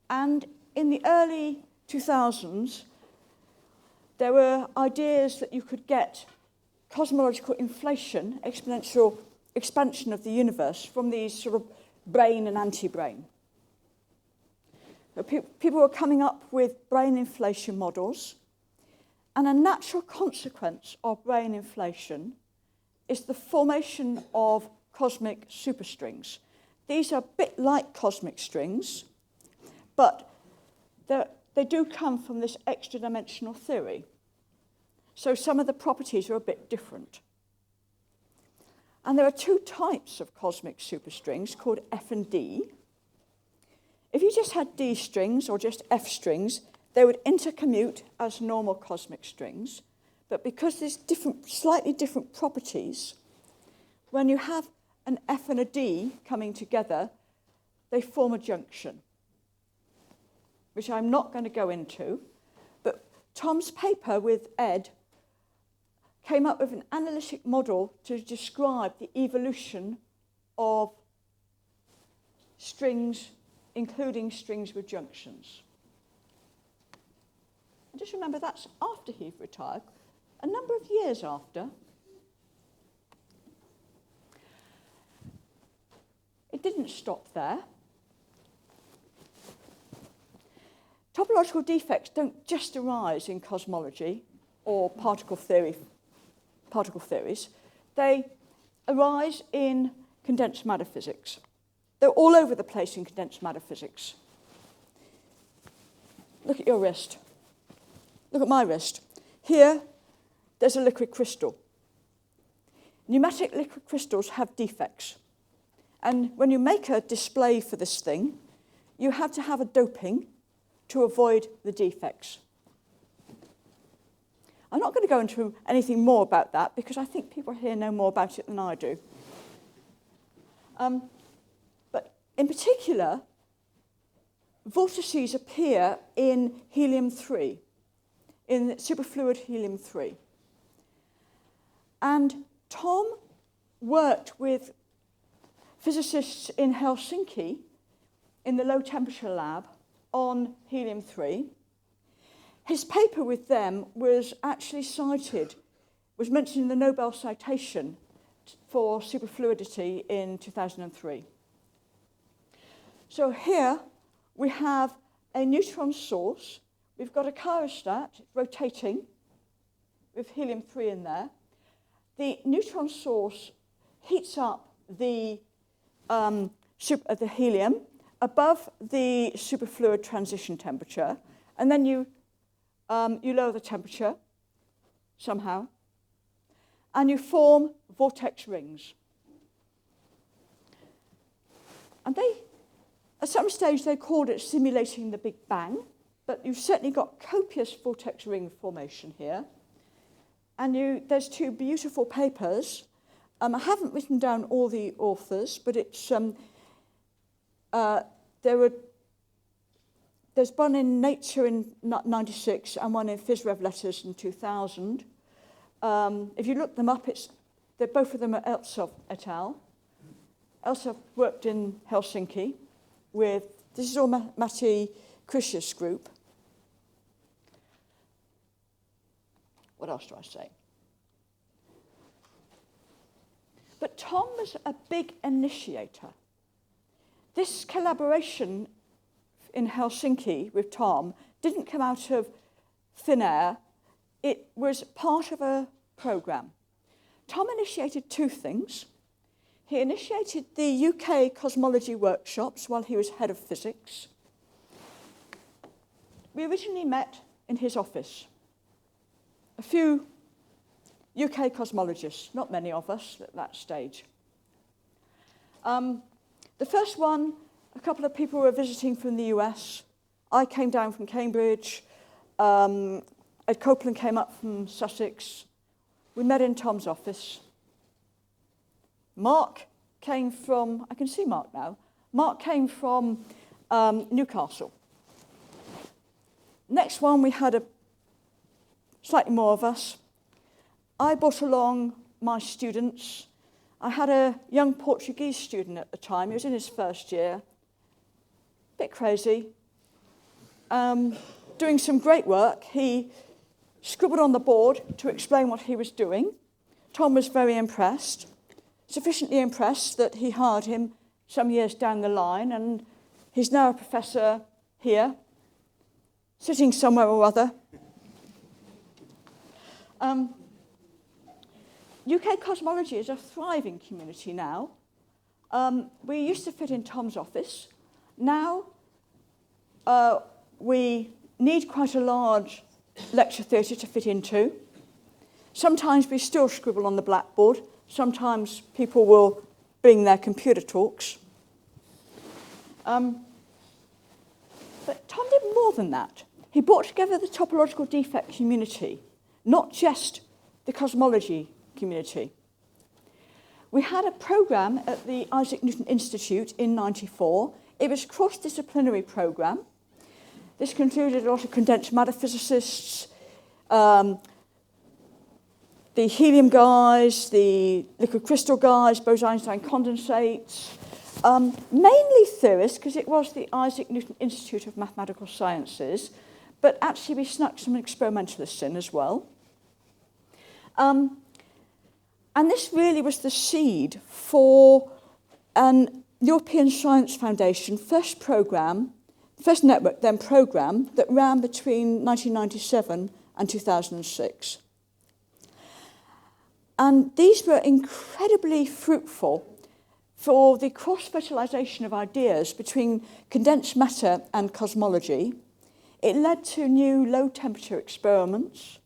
and in the early 2000s, there were ideas that you could get cosmological inflation, exponential expansion of the universe from these sort of brane and anti-brane. People were coming up with brane inflation models, and a natural consequence of brane inflation is the formation of cosmic superstrings. These are a bit like cosmic strings, but they do come from this extra-dimensional theory. So some of the properties are a bit different. And there are two types of cosmic superstrings called F and D. If you just had D strings or just F strings, they would intercommute as normal cosmic strings. But because there's slightly different properties, when you have an F and a D coming together, they form a junction, which I'm not going to go into. But Tom's paper with Ed came up with an analytic model to describe the evolution of strings, including strings with junctions. And just remember, that's after he retired, a number of years after. It didn't stop there. Topological defects don't just arise in cosmology or particle theories. They arise in condensed matter physics. They're all over the place in condensed matter physics. Look at your wrist. Look at my wrist. Here, there's a liquid crystal. Pneumatic liquid crystals have defects. And when you make a display for this thing, you have to have a doping to avoid the defects. I'm not going to go into anything more about that because I think people here know more about it than I do. But in particular, vortices appear in helium-3, in superfluid helium-3. And Tom worked with physicists in Helsinki in the low temperature lab on helium-3. His paper with them was actually cited, was mentioned in the Nobel citation for superfluidity in 2003. So here we have a neutron source. We've got a chirostat rotating with helium-3 in there. The neutron source heats up the helium above the superfluid transition temperature, and then you lower the temperature somehow, and you form vortex rings. And at some stage, they called it simulating the Big Bang, but you've certainly got copious vortex ring formation here. And there's two beautiful papers. I haven't written down all the authors, but it's there's one in Nature in 96 and one in PhysRev Letters in 2000. If you look them up, it's Both of them are Eltsov et al. Eltsov worked in Helsinki with, this is all Matti Krisha's group. What else do I say? But Tom was a big initiator. This collaboration in Helsinki with Tom didn't come out of thin air. It was part of a program. Tom initiated two things. He initiated the UK cosmology workshops while he was head of physics. We originally met in his office. A few UK cosmologists, not many of us at that stage. The first one, a couple of people were visiting from the US. I came down from Cambridge. Ed Copeland came up from Sussex. We met in Tom's office. Mark came from, I can see Mark now. Mark came from Newcastle. Next one, we had slightly more of us. I brought along my students. I had a young Portuguese student at the time. He was in his first year. Bit crazy. Doing some great work. He scribbled on the board to explain what he was doing. Tom was very impressed, sufficiently impressed that he hired him some years down the line, and he's now a professor here, sitting somewhere or other. UK cosmology is a thriving community now. We used to fit in Tom's office. Now we need quite a large lecture theatre to fit into. Sometimes we still scribble on the blackboard. Sometimes people will bring their computer talks. But Tom did more than that. He brought together the topological defect community, not just the cosmology community. We had a programme at the Isaac Newton Institute in '94. It was a cross-disciplinary programme. This included a lot of condensed matter physicists, the helium guys, the liquid crystal guys, Bose-Einstein condensates, mainly theorists, because it was the Isaac Newton Institute of Mathematical Sciences, but actually we snuck some experimentalists in as well. And this really was the seed for an European Science Foundation first network, then programme, that ran between 1997 and 2006. And these were incredibly fruitful for the cross-fertilisation of ideas between condensed matter and cosmology. It led to new low-temperature experiments.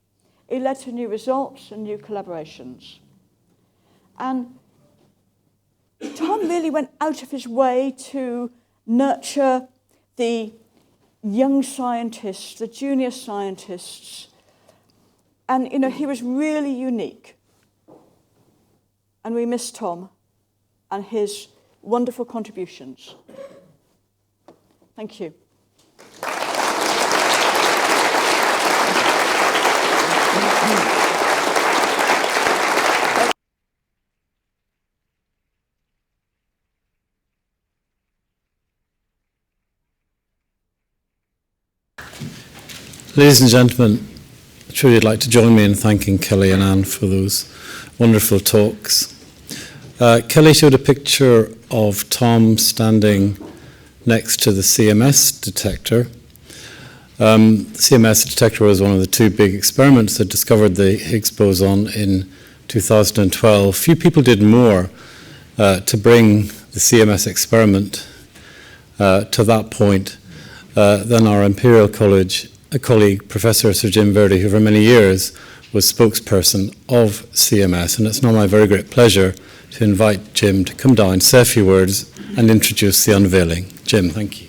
It led to new results and new collaborations. And Tom really went out of his way to nurture the young scientists, the junior scientists. And, you know, he was really unique. And we miss Tom and his wonderful contributions. Thank you. Ladies and gentlemen, I'm sure you'd like to join me in thanking Kelly and Anne for those wonderful talks. Kelly showed a picture of Tom standing next to the CMS detector. The CMS detector was one of the two big experiments that discovered the Higgs boson in 2012. Few people did more to bring the CMS experiment to that point than our Imperial College colleague, Professor Sir Jim Verdi, who for many years was spokesperson of CMS. And it's now my very great pleasure to invite Jim to come down, say a few words, and introduce the unveiling. Jim, thank you.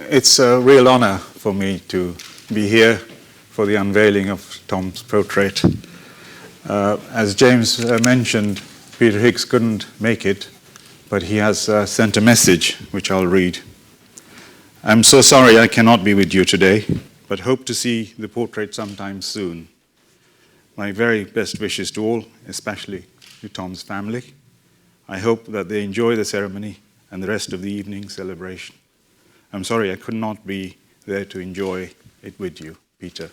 It's a real honor for me to be here for the unveiling of Tom's portrait. As James mentioned, Peter Higgs couldn't make it, but he has sent a message which I'll read. I'm so sorry I cannot be with you today, but hope to see the portrait sometime soon. My very best wishes to all, especially to Tom's family. I hope that they enjoy the ceremony and the rest of the evening celebration. I'm sorry I could not be there to enjoy it with you, Peter.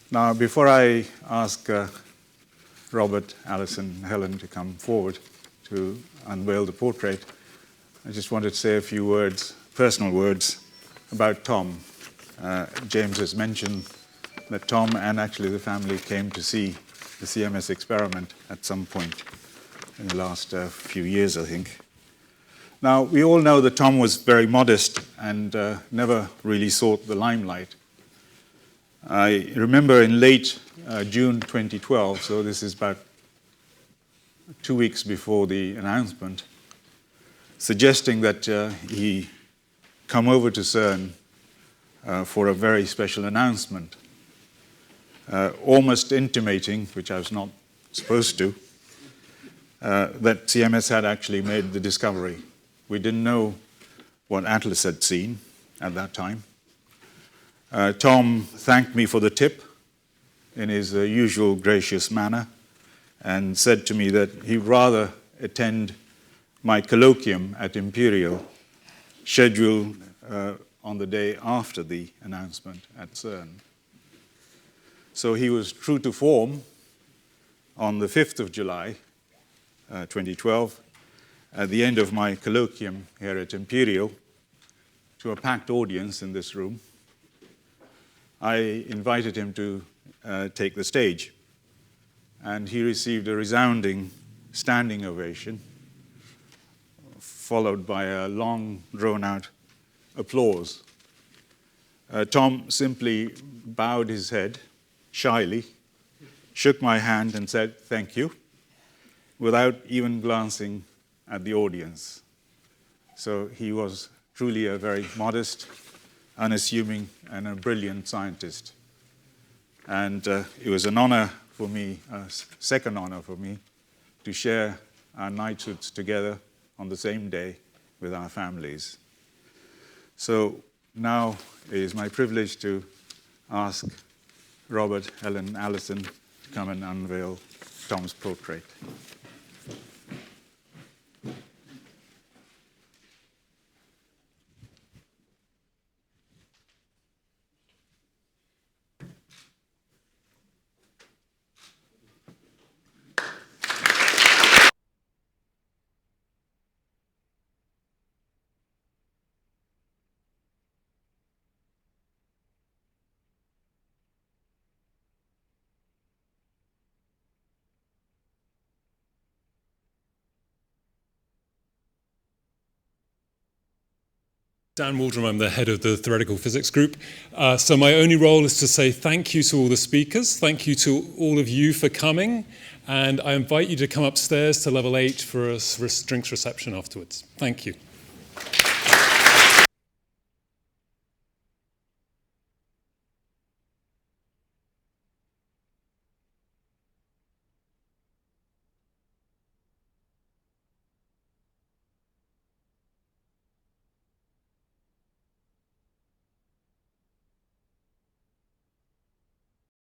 Now, before I ask Robert, Alison, and Helen to come forward to unveil the portrait, I just wanted to say a few words, personal words, about Tom. James has mentioned that Tom and actually the family came to see the CMS experiment at some point in the last few years, I think. Now, we all know that Tom was very modest and never really sought the limelight. I remember in late June 2012, so this is about 2 weeks before the announcement, suggesting that he come over to CERN for a very special announcement, almost intimating, which I was not supposed to, that CMS had actually made the discovery. We didn't know what Atlas had seen at that time. Tom thanked me for the tip in his usual gracious manner and said to me that he'd rather attend my colloquium at Imperial, scheduled on the day after the announcement at CERN. So he was true to form on the 5th of July, 2012, at the end of my colloquium here at Imperial, to a packed audience in this room. I invited him to take the stage, and he received a resounding standing ovation, followed by a long, drawn-out applause. Tom simply bowed his head shyly, shook my hand and said, "Thank you," without even glancing at the audience. So he was truly a very modest, unassuming, and a brilliant scientist. And it was an honor for me, a second honor for me, to share our knighthoods together on the same day with our families. So now it is my privilege to ask Robert, Helen, Alison to come and unveil Tom's portrait. Dan Waldron, I'm the head of the Theoretical Physics Group. So my only role is to say thank you to all the speakers, thank you to all of you for coming, and I invite you to come upstairs to level 8 for a drinks reception afterwards. Thank you.